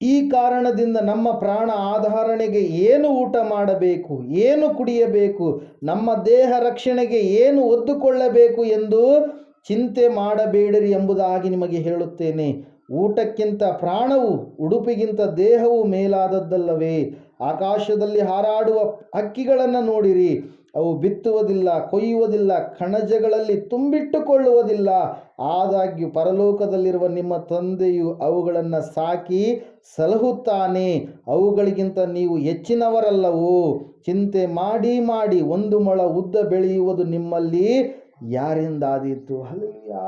ಈ ಕಾರಣದಿಂದ ನಮ್ಮ ಪ್ರಾಣ ಆಧಾರಣೆಗೆ ಏನು ಊಟ ಮಾಡಬೇಕು, ಏನು ಕುಡಿಯಬೇಕು, ನಮ್ಮ ದೇಹ ರಕ್ಷಣೆಗೆ ಏನು ಒದ್ದುಕೊಳ್ಳಬೇಕು ಎಂದು ಚಿಂತೆ ಮಾಡಬೇಡಿರಿ ಎಂಬುದಾಗಿ ನಿಮಗೆ ಹೇಳುತ್ತೇನೆ. ಊಟಕ್ಕಿಂತ ಪ್ರಾಣವು, ಉಡುಪಿಗಿಂತ ದೇಹವು ಮೇಲಾದದ್ದಲ್ಲವೇ? ಆಕಾಶದಲ್ಲಿ ಹಾರಾಡುವ ಹಕ್ಕಿಗಳನ್ನು ನೋಡಿರಿ, ಅವು ಬಿತ್ತುವುದಿಲ್ಲ, ಕೊಯ್ಯುವುದಿಲ್ಲ, ಕಣಜಗಳಲ್ಲಿ ತುಂಬಿಟ್ಟುಕೊಳ್ಳುವುದಿಲ್ಲ, ಆದಾಗ್ಯೂ ಪರಲೋಕದಲ್ಲಿರುವ ನಿಮ್ಮ ತಂದೆಯು ಅವುಗಳನ್ನು ಸಾಕಿ ಸಲಹುತ್ತಾನೆ. ಅವುಗಳಿಗಿಂತ ನೀವು ಹೆಚ್ಚಿನವರಲ್ಲವೋ? ಚಿಂತೆ ಮಾಡಿ ಮಾಡಿ 1 ಮೊಳ ಉದ್ದ ಬೆಳೆಯುವುದು ನಿಮ್ಮಲ್ಲಿ ಯಾರಿಂದಾದೀತು? ಹಲ್ಲೆಲೂಯಾ.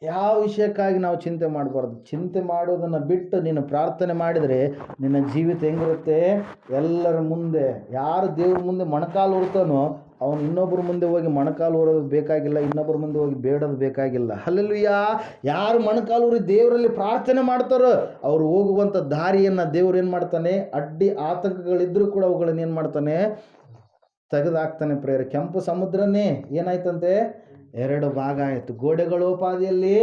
ಯಾವ ವಿಷಯಕ್ಕಾಗಿ ನಾವು ಚಿಂತೆ ಮಾಡಬಾರ್ದು? ಚಿಂತೆ ಮಾಡೋದನ್ನು ಬಿಟ್ಟು ನೀನು ಪ್ರಾರ್ಥನೆ ಮಾಡಿದರೆ ನಿನ್ನ ಜೀವಿತ ಹೆಂಗಿರುತ್ತೆ? ಎಲ್ಲರ ಮುಂದೆ, ಯಾರು ದೇವ್ರ ಮುಂದೆ ಮೊಣಕಾಲು ಉರ್ತಾನೋ ಅವನು ಇನ್ನೊಬ್ಬರ ಮುಂದೆ ಹೋಗಿ ಮೊಣಕಾಲು ಊರೋದು ಬೇಕಾಗಿಲ್ಲ, ಇನ್ನೊಬ್ಬರ ಮುಂದೆ ಹೋಗಿ ಬೇಡೋದು ಬೇಕಾಗಿಲ್ಲ. ಹಲ್ಲೆಲೂಯಾ. ಯಾರು ಮೊಣಕಾಲು ಊರಿ ದೇವರಲ್ಲಿ ಪ್ರಾರ್ಥನೆ ಮಾಡ್ತಾರೋ ಅವರು ಹೋಗುವಂಥ ದಾರಿಯನ್ನು ದೇವ್ರು ಏನು ಮಾಡ್ತಾನೆ, ಅಡ್ಡಿ ಆತಂಕಗಳಿದ್ರೂ ಕೂಡ ಅವುಗಳನ್ನ ಏನು ಮಾಡ್ತಾನೆ, ತೆಗೆದಾಕ್ತಾನೆ ಪ್ರೇರೆ. ಕೆಂಪು ಸಮುದ್ರನೇ ಏನಾಯ್ತಂತೆ, 2 ಭಾಗ ಆಯಿತು. ಗೋಡೆಗಳೋಪಾದಿಯಲ್ಲಿ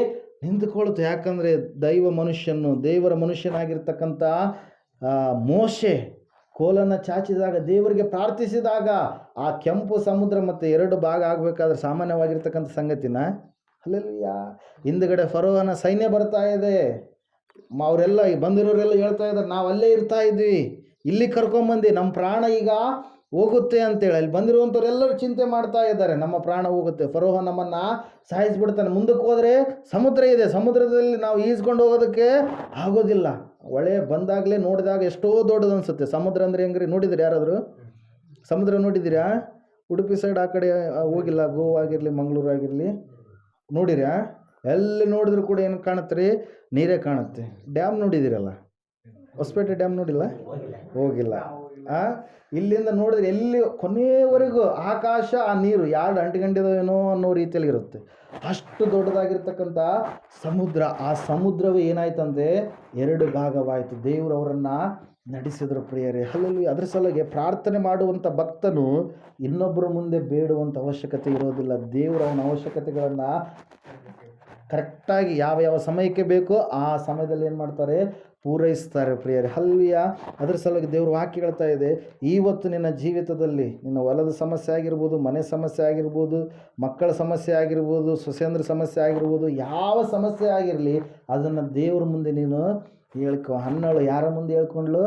ನಿಂತುಕೊಳ್ತು. ಯಾಕಂದರೆ ದೇವರ ಮನುಷ್ಯನಾಗಿರ್ತಕ್ಕಂಥ ಮೋಶೆ ಕೋಲನ್ನು ಚಾಚಿದಾಗ, ದೇವರಿಗೆ ಪ್ರಾರ್ಥಿಸಿದಾಗ ಆ ಕೆಂಪು ಸಮುದ್ರ ಮತ್ತು 2 ಭಾಗ ಆಗಬೇಕಾದ್ರೆ ಸಾಮಾನ್ಯವಾಗಿರ್ತಕ್ಕಂಥ ಸಂಗತಿನ. ಹಲ್ಲೆಲೂಯಾ. ಹಿಂದುಗಡೆ ಫರೋಹನ ಸೈನ್ಯ ಬರ್ತಾ ಇದೆ. ಅವರೆಲ್ಲ ಬಂದಿರೋರೆಲ್ಲ ಹೇಳ್ತಾ ಇದ್ದಾರೆ, ನಾವು ಅಲ್ಲೇ ಇರ್ತಾ ಇದ್ವಿ, ಇಲ್ಲಿ ಕರ್ಕೊಂಬಂದು ನಮ್ಮ ಪ್ರಾಣ ಈಗ ಹೋಗುತ್ತೆ ಅಂತೇಳಿ. ಅಲ್ಲಿ ಬಂದಿರುವಂಥವ್ರೆಲ್ಲರೂ ಚಿಂತೆ ಮಾಡ್ತಾ ಇದ್ದಾರೆ, ನಮ್ಮ ಪ್ರಾಣ ಹೋಗುತ್ತೆ, ಫರೋಹ ನಮ್ಮನ್ನು ಸಾಯಿಸಿಬಿಡ್ತಾನೆ, ಮುಂದಕ್ಕೆ ಹೋದರೆ ಸಮುದ್ರ ಇದೆ, ಸಮುದ್ರದಲ್ಲಿ ನಾವು ಈಜ್ಕೊಂಡು ಹೋಗೋದಕ್ಕೆ ಆಗೋದಿಲ್ಲ. ಹೊಳೆ ಬಂದಾಗಲೇ ನೋಡಿದಾಗ ಎಷ್ಟೋ ದೊಡ್ಡದು ಅನಿಸುತ್ತೆ. ಸಮುದ್ರ ಅಂದರೆ ಹೆಂಗ್ರಿ, ನೋಡಿದಿರಿ ಯಾರಾದರೂ ಸಮುದ್ರ ನೋಡಿದ್ದೀರಾ? ಉಡುಪಿ ಸೈಡ್ ಆ ಕಡೆ ಹೋಗಿಲ್ಲ, ಗೋವಾ ಆಗಿರಲಿ ಮಂಗಳೂರು ಆಗಿರಲಿ, ನೋಡಿರಾ? ಎಲ್ಲಿ ನೋಡಿದ್ರು ಕೂಡ ಏನು ಕಾಣುತ್ತೆ ರೀ, ನೀರೇ ಕಾಣುತ್ತೆ. ಡ್ಯಾಮ್ ನೋಡಿದ್ದೀರಲ್ಲ, ಹೊಸಪೇಟೆ ಡ್ಯಾಮ್ ನೋಡಿಲ್ಲ? ಹೋಗಿಲ್ಲ. ಇಲ್ಲಿಂದ ನೋಡಿದ್ರೆ ಎಲ್ಲಿ ಕೊನೆಯವರೆಗೂ ಆಕಾಶ, ಆ ನೀರು ಯಾರು ಅಂಟಿಕೊಂಡಿದವೇನೋ ಅನ್ನೋ ರೀತಿಯಲ್ಲಿ ಇರುತ್ತೆ. ಅಷ್ಟು ದೊಡ್ಡದಾಗಿರ್ತಕ್ಕಂಥ ಸಮುದ್ರ. ಆ ಸಮುದ್ರವೇ ಏನಾಯ್ತಂತೆ, 2 ಭಾಗವಾಯಿತು. ದೇವರು ಅವರನ್ನು ನಡೆಸಿದ್ರು ಪ್ರಿಯರೇ. ಹಲ್ಲೆಲೂಯಾ. ಅದ್ರ ಸಲುವಾಗಿ ಪ್ರಾರ್ಥನೆ ಮಾಡುವಂಥ ಭಕ್ತನು ಇನ್ನೊಬ್ಬರ ಮುಂದೆ ಬೇಡುವಂಥ ಅವಶ್ಯಕತೆ ಇರೋದಿಲ್ಲ. ದೇವರು ಅವನ ಅವಶ್ಯಕತೆಗಳನ್ನು ಕರೆಕ್ಟಾಗಿ ಯಾವ ಸಮಯಕ್ಕೆ ಬೇಕೋ ಆ ಸಮಯದಲ್ಲಿ ಏನು ಮಾಡ್ತಾರೆ, ಪೂರೈಸ್ತಾರೆ ಪ್ರಿಯರೇ. ಹಲ್ಲೆಲೂಯಾ. ಅದ್ರ ಸಲುವಾಗಿ ದೇವರು ವಾಕ್ಯ ಹೇಳ್ತಾ ಇದೆ, ಇವತ್ತು ನಿನ್ನ ಜೀವಿತದಲ್ಲಿ ನಿನ್ನ ಹೊಲದ ಸಮಸ್ಯೆ ಆಗಿರ್ಬೋದು, ಮನೆ ಸಮಸ್ಯೆ ಆಗಿರ್ಬೋದು, ಮಕ್ಕಳ ಸಮಸ್ಯೆ ಆಗಿರ್ಬೋದು, ಸೊಸೆಂದ್ರ ಸಮಸ್ಯೆ ಆಗಿರ್ಬೋದು, ಯಾವ ಸಮಸ್ಯೆ ಆಗಿರಲಿ ಅದನ್ನು ದೇವರ ಮುಂದೆ ನೀನು ಹೇಳ್ಕೊ. ಹನ್ನಳು ಯಾರ ಮುಂದೆ ಹೇಳ್ಕೊಂಡ್ಲು?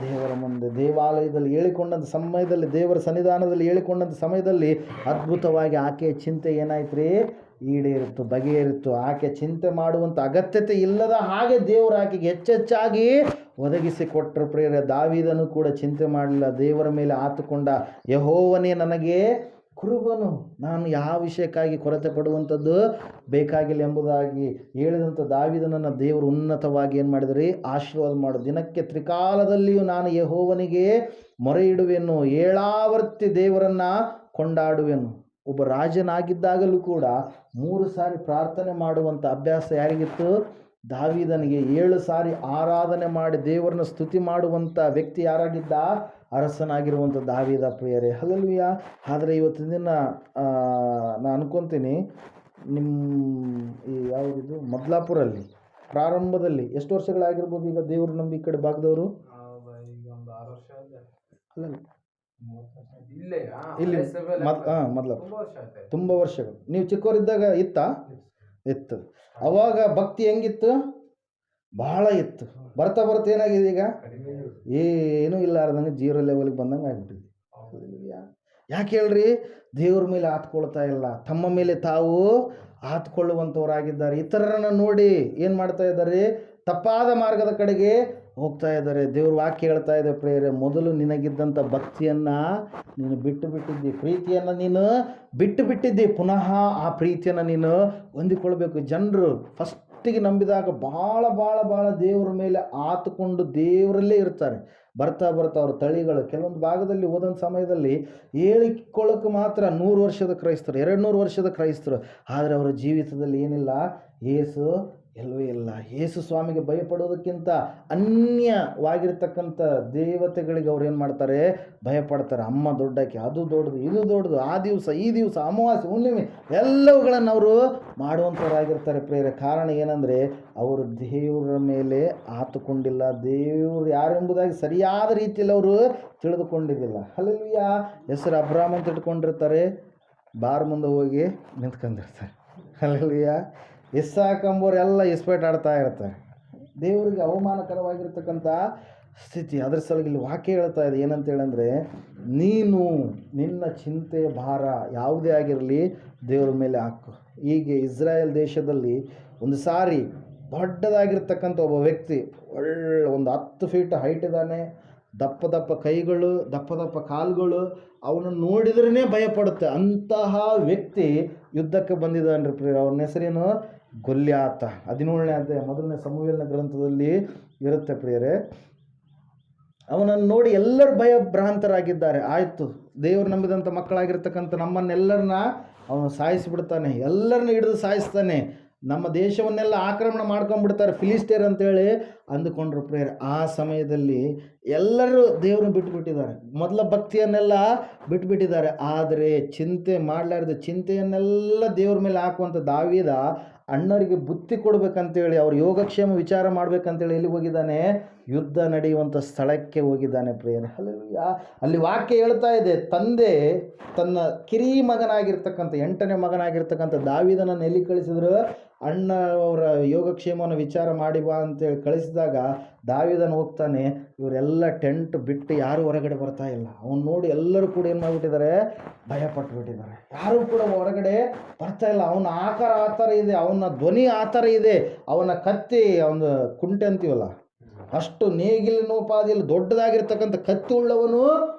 ದೇವರ ಮುಂದೆ. ದೇವಾಲಯದಲ್ಲಿ ಹೇಳಿಕೊಂಡಂಥ ಸಮಯದಲ್ಲಿ, ದೇವರ ಸನ್ನಿಧಾನದಲ್ಲಿ ಹೇಳಿಕೊಂಡಂಥ ಸಮಯದಲ್ಲಿ ಅದ್ಭುತವಾಗಿ ಆಕೆಯ ಚಿಂತೆ ಏನಾಯ್ತು ರೀ, ಈಡೇರಿತ್ತು, ಬಗೆಹರಿತ್ತು. ಆಕೆ ಚಿಂತೆ ಮಾಡುವಂಥ ಅಗತ್ಯತೆ ಇಲ್ಲದ ಹಾಗೆ ದೇವರು ಆಕೆಗೆ ಹೆಚ್ಚೆಚ್ಚಾಗಿ ಒದಗಿಸಿ ಕೊಟ್ಟರು ಪ್ರಿಯರೇ. ದಾವೀದನು ಕೂಡ ಚಿಂತೆ ಮಾಡಲಿಲ್ಲ, ದೇವರ ಮೇಲೆ ಆತುಕೊಂಡ. ಯೆಹೋವನೇ ನನಗೆ ಕುರುಬನು, ನಾನು ಯಾವ ವಿಷಯಕ್ಕಾಗಿ ಕೊರತೆ ಪಡುವಂಥದ್ದು ಬೇಕಾಗಿಲ್ಲ ಎಂಬುದಾಗಿ ಹೇಳಿದಂಥ ದಾವೀದನನ್ನು ದೇವರು ಉನ್ನತವಾಗಿ ಏನು ಮಾಡಿದ್ರಿ, ಆಶೀರ್ವಾದ ಮಾಡು. ದಿನಕ್ಕೆ ತ್ರಿಕಾಲದಲ್ಲಿಯೂ ನಾನು ಯೆಹೋವನಿಗೆ ಮೊರೆ ಇಡುವೆನು, ಏಳಾವರ್ತಿ ದೇವರನ್ನು ಕೊಂಡಾಡುವೆನು. ಒಬ್ಬ ರಾಜನಾಗಿದ್ದಾಗಲೂ ಕೂಡ 3 ಸಾರಿ ಪ್ರಾರ್ಥನೆ ಮಾಡುವಂಥ ಅಭ್ಯಾಸ ಯಾರಿಗಿತ್ತು? ದಾವೀದನಿಗೆ. 7 ಸಾರಿ ಆರಾಧನೆ ಮಾಡಿ ದೇವರನ್ನ ಸ್ತುತಿ ಮಾಡುವಂಥ ವ್ಯಕ್ತಿ ಯಾರಾಗಿದ್ದ? ಅರಸನಾಗಿರುವಂಥ ದಾವೀದ ಪ್ರಿಯರೇ. ಹಲ್ಲೆಲೂಯಾ. ಆದರೆ ಇವತ್ತಿನ ದಿನ ನಾನು ಅನ್ಕೊತೀನಿ, ಈ ಯಾವುದಿದು ಮದ್ಲಾಪುರಲ್ಲಿ ಪ್ರಾರಂಭದಲ್ಲಿ ಎಷ್ಟು ವರ್ಷಗಳಾಗಿರ್ಬೋದು ಈಗ ದೇವರು ನಂಬಿ ಈ ಕಡೆ ಭಾಗದವರು? ಅಲ್ಲ, ಇಲ್ಲಿ ಮೊದಲ ತುಂಬ ವರ್ಷಗಳು. ನೀವು ಚಿಕ್ಕವರಿದ್ದಾಗ ಇತ್ತು. ಅವಾಗ ಭಕ್ತಿ ಹೆಂಗಿತ್ತು? ಬಹಳ ಇತ್ತು. ಬರ್ತಾ ಏನಾಗಿದೆ ಈಗ? ಏನೂ ಇಲ್ಲಾರ್ದಂಗೆ 0 ಲೆವೆಲ್ಗೆ ಬಂದಂಗೆ ಆಗ್ಬಿಟ್ಟಿದೆ. ಯಾಕೆ ಹೇಳ್ರಿ? ದೇವ್ರ ಮೇಲೆ ಆತ್ಕೊಳ್ತಾ ಇಲ್ಲ, ತಮ್ಮ ಮೇಲೆ ತಾವು ಆತ್ಕೊಳ್ಳುವಂಥವರಾಗಿದ್ದಾರೆ. ಇತರರನ್ನು ನೋಡಿ ಏನು ಮಾಡ್ತಾ ಇದ್ದಾರೆ? ತಪ್ಪಾದ ಮಾರ್ಗದ ಕಡೆಗೆ ಹೋಗ್ತಾ ಇದ್ದಾರೆ. ದೇವ್ರ ವಾಕ್ಯ ಹೇಳ್ತಾ ಇದೆ ಪ್ರಿಯರೇ, ಮೊದಲು ನಿನಗಿದ್ದಂಥ ಭಕ್ತಿಯನ್ನು ನೀನು ಬಿಟ್ಟಿದ್ದಿ, ಪ್ರೀತಿಯನ್ನು ನೀನು ಬಿಟ್ಟಿದ್ದಿ. ಪುನಃ ಆ ಪ್ರೀತಿಯನ್ನು ನೀನು ಹೊಂದಿಕೊಳ್ಬೇಕು. ಜನರು ಫಸ್ಟಿಗೆ ನಂಬಿದಾಗ ಭಾಳ ದೇವರ ಮೇಲೆ ಆತುಕೊಂಡು ದೇವರಲ್ಲೇ ಇರ್ತಾರೆ. ಬರ್ತಾ ಅವ್ರ ತಳಿಗಳು ಕೆಲವೊಂದು ಭಾಗದಲ್ಲಿ ಹೋದಂಥ ಸಮಯದಲ್ಲಿ ಹೇಳಿಕೊಳ್ಳೋಕೆ ಮಾತ್ರ 100 ವರ್ಷದ ಕ್ರೈಸ್ತರು, 200 ವರ್ಷದ ಕ್ರೈಸ್ತರು. ಆದರೆ ಅವರ ಜೀವಿತದಲ್ಲಿ ಏನಿಲ್ಲ, ಯೇಸು ಎಲ್ಲವೇ ಇಲ್ಲ. ಯೇಸು ಸ್ವಾಮಿಗೆ ಭಯಪಡೋದಕ್ಕಿಂತ ಅನ್ಯವಾಗಿರ್ತಕ್ಕಂಥ ದೇವತೆಗಳಿಗೆ ಅವ್ರು ಏನು ಮಾಡ್ತಾರೆ? ಭಯಪಡ್ತಾರೆ. ಅಮ್ಮ ದೊಡ್ಡಕ್ಕೆ, ಅದು ದೊಡ್ಡದು, ಇದು ದೊಡ್ಡದು, ಆ ದಿವಸ ಈ ದಿವಸ, ಅಮಾವಾಸ್ಯೆ, ಹುಣ್ಣಿಮೆ ಎಲ್ಲವುಗಳನ್ನು ಅವರು ಮಾಡುವಂಥವರಾಗಿರ್ತಾರೆ ಪ್ರೇರೆ. ಕಾರಣ ಏನಂದರೆ ಅವರು ದೇವರ ಮೇಲೆ ಆತುಕೊಂಡಿಲ್ಲ, ದೇವರು ಯಾರೆಂಬುದಾಗಿ ಸರಿಯಾದ ರೀತಿಯಲ್ಲಿ ಅವರು ತಿಳಿದುಕೊಂಡಿದ್ದಿಲ್ಲ. ಹಲ್ಲೆಲೂಯಾ. ಹೆಸರು ಅಬ್ರಾಮ್ ಅಂತ ಇಟ್ಕೊಂಡಿರ್ತಾರೆ, ಬಾರ್ ಮುಂದೆ ಹೋಗಿ ನಿಂತ್ಕೊಂಡಿರ್ತಾರೆ. ಹಲ್ಲೆಲೂಯಾ. ಇಸ್ಸಾಕ್ ಎಂಬವರೆಲ್ಲ ಇಸ್ಪೇಟ್ ಆಡ್ತಾ ಇರ್ತಾರೆ. ದೇವರಿಗೆ ಅವಮಾನಕರವಾಗಿರ್ತಕ್ಕಂಥ ಸ್ಥಿತಿ. ಅದರ ಸಲುವಾಗಿ ಇಲ್ಲಿ ವಾಕ್ಯ ಹೇಳ್ತಾ ಇದೆ ಏನಂತ ಹೇಳಂದರೆ, ನೀನು ನಿನ್ನ ಚಿಂತೆ ಭಾರ ಯಾವುದೇ ಆಗಿರಲಿ ದೇವರ ಮೇಲೆ ಹಾಕು. ಹೀಗೆ ಇಸ್ರಾಯೇಲ್ ದೇಶದಲ್ಲಿ ಒಂದು ಸಾರಿ ದೊಡ್ಡದಾಗಿರ್ತಕ್ಕಂಥ ಒಬ್ಬ ವ್ಯಕ್ತಿ, ಒಂದು 10 ಫೀಟ್ ಹೈಟ್ ಇದ್ದಾನೆ, ದಪ್ಪ ಕೈಗಳು, ದಪ್ಪ ಕಾಲುಗಳು, ಅವನನ್ನು ನೋಡಿದ್ರೇ ಭಯಪಡುತ್ತೆ. ಅಂತಹ ವ್ಯಕ್ತಿ ಯುದ್ಧಕ್ಕೆ ಬಂದಿದ್ದಾನೆ ಪ್ರಿಯರೇ. ಅವನ ಹೆಸರೇನು? ಗೊಲ್ಯಾತ. 17ನೇ ಅಧ್ಯಾಯ 1ನೇ ಸಮುವೇಲನ ಗ್ರಂಥದಲ್ಲಿ ಇರುತ್ತೆ ಪ್ರಿಯರೇ. ಅವನನ್ನು ನೋಡಿ ಎಲ್ಲರೂ ಭಯಭ್ರಾಂತರಾಗಿದ್ದಾರೆ. ಆಯಿತು, ದೇವರು ನಂಬಿದಂಥ ಮಕ್ಕಳಾಗಿರ್ತಕ್ಕಂಥ ನಮ್ಮನ್ನೆಲ್ಲರನ್ನ ಅವನು ಸಾಯಿಸಿಬಿಡ್ತಾನೆ, ಎಲ್ಲರನ್ನ ಹಿಡಿದು ಸಾಯಿಸ್ತಾನೆ, ನಮ್ಮ ದೇಶವನ್ನೆಲ್ಲ ಆಕ್ರಮಣ ಮಾಡ್ಕೊಂಡ್ಬಿಡ್ತಾರೆ ಫಿಲಿಸ್ಟೇರ್ ಅಂತೇಳಿ ಅಂದುಕೊಂಡ್ರು ಪ್ರೇಯರ್. ಆ ಸಮಯದಲ್ಲಿ ಎಲ್ಲರೂ ದೇವ್ರನ್ನ ಬಿಟ್ಟುಬಿಟ್ಟಿದ್ದಾರೆ, ಮೊದಲ ಭಕ್ತಿಯನ್ನೆಲ್ಲ ಬಿಟ್ಟುಬಿಟ್ಟಿದ್ದಾರೆ. ಆದರೆ ಚಿಂತೆ ಮಾಡಲಾರ್ದ ಚಿಂತೆಯನ್ನೆಲ್ಲ ದೇವ್ರ ಮೇಲೆ ಹಾಕುವಂಥ ದಾವೀದ ಅಣ್ಣವರಿಗೆ ಬುತ್ತಿ ಕೊಡ್ಬೇಕಂತೇಳಿ ಅವ್ರ ಯೋಗಕ್ಷೇಮ ವಿಚಾರ ಮಾಡ್ಬೇಕಂತೇಳಿ ಎಲ್ಲಿಗೆ ಹೋಗಿದ್ದಾನೆ? ಯುದ್ಧ ನಡೆಯುವಂಥ ಸ್ಥಳಕ್ಕೆ ಹೋಗಿದ್ದಾನೆ ಪ್ರೇಯರ್. ಅಲ್ಲಿ ವಾಕ್ಯ ಹೇಳ್ತಾ ಇದೆ, ತಂದೆ ತನ್ನ ಕಿರಿ ಮಗನಾಗಿರ್ತಕ್ಕಂಥ 8ನೇ ಮಗನಾಗಿರ್ತಕ್ಕಂಥ ದಾವೀದನನ್ನು ಎಲ್ಲಿ ಕಳಿಸಿದ್ರು? ಅಣ್ಣ ಅವರ ಯೋಗಕ್ಷೇಮವನ್ನು ವಿಚಾರ ಮಾಡಿ ಬಾ ಅಂತೇಳಿ ಕಳಿಸಿದಾಗ ದಾವೀದನ ಹೋಗ್ತಾನೆ. ಇವರೆಲ್ಲ ಟೆಂಟ್ ಬಿಟ್ಟು ಯಾರೂ ಹೊರಗಡೆ ಬರ್ತಾ ಇಲ್ಲ. ಅವನು ನೋಡಿ ಎಲ್ಲರೂ ಕೂಡ ಏನು ಮಾಡಿಬಿಟ್ಟಿದ್ದಾರೆ? ಭಯಪಟ್ಟು ಬಿಟ್ಟಿದ್ದಾರೆ. ಯಾರೂ ಕೂಡ ಹೊರಗಡೆ ಬರ್ತಾ ಇಲ್ಲ. ಅವನ ಆಕಾರ ಆ ಥರ ಇದೆ, ಅವನ ಧ್ವನಿ ಆ ಥರ ಇದೆ, ಅವನ ಕತ್ತಿ, ಅವನ ಕುಂಟೆ ಅಂತೀವಲ್ಲ ಅಷ್ಟು ನೇಗಿಲಿನೋಪಾದಿಯಲ್ಲಿ ದೊಡ್ಡದಾಗಿರ್ತಕ್ಕಂಥ ಕತ್ತಿ ಉಳ್ಳವನು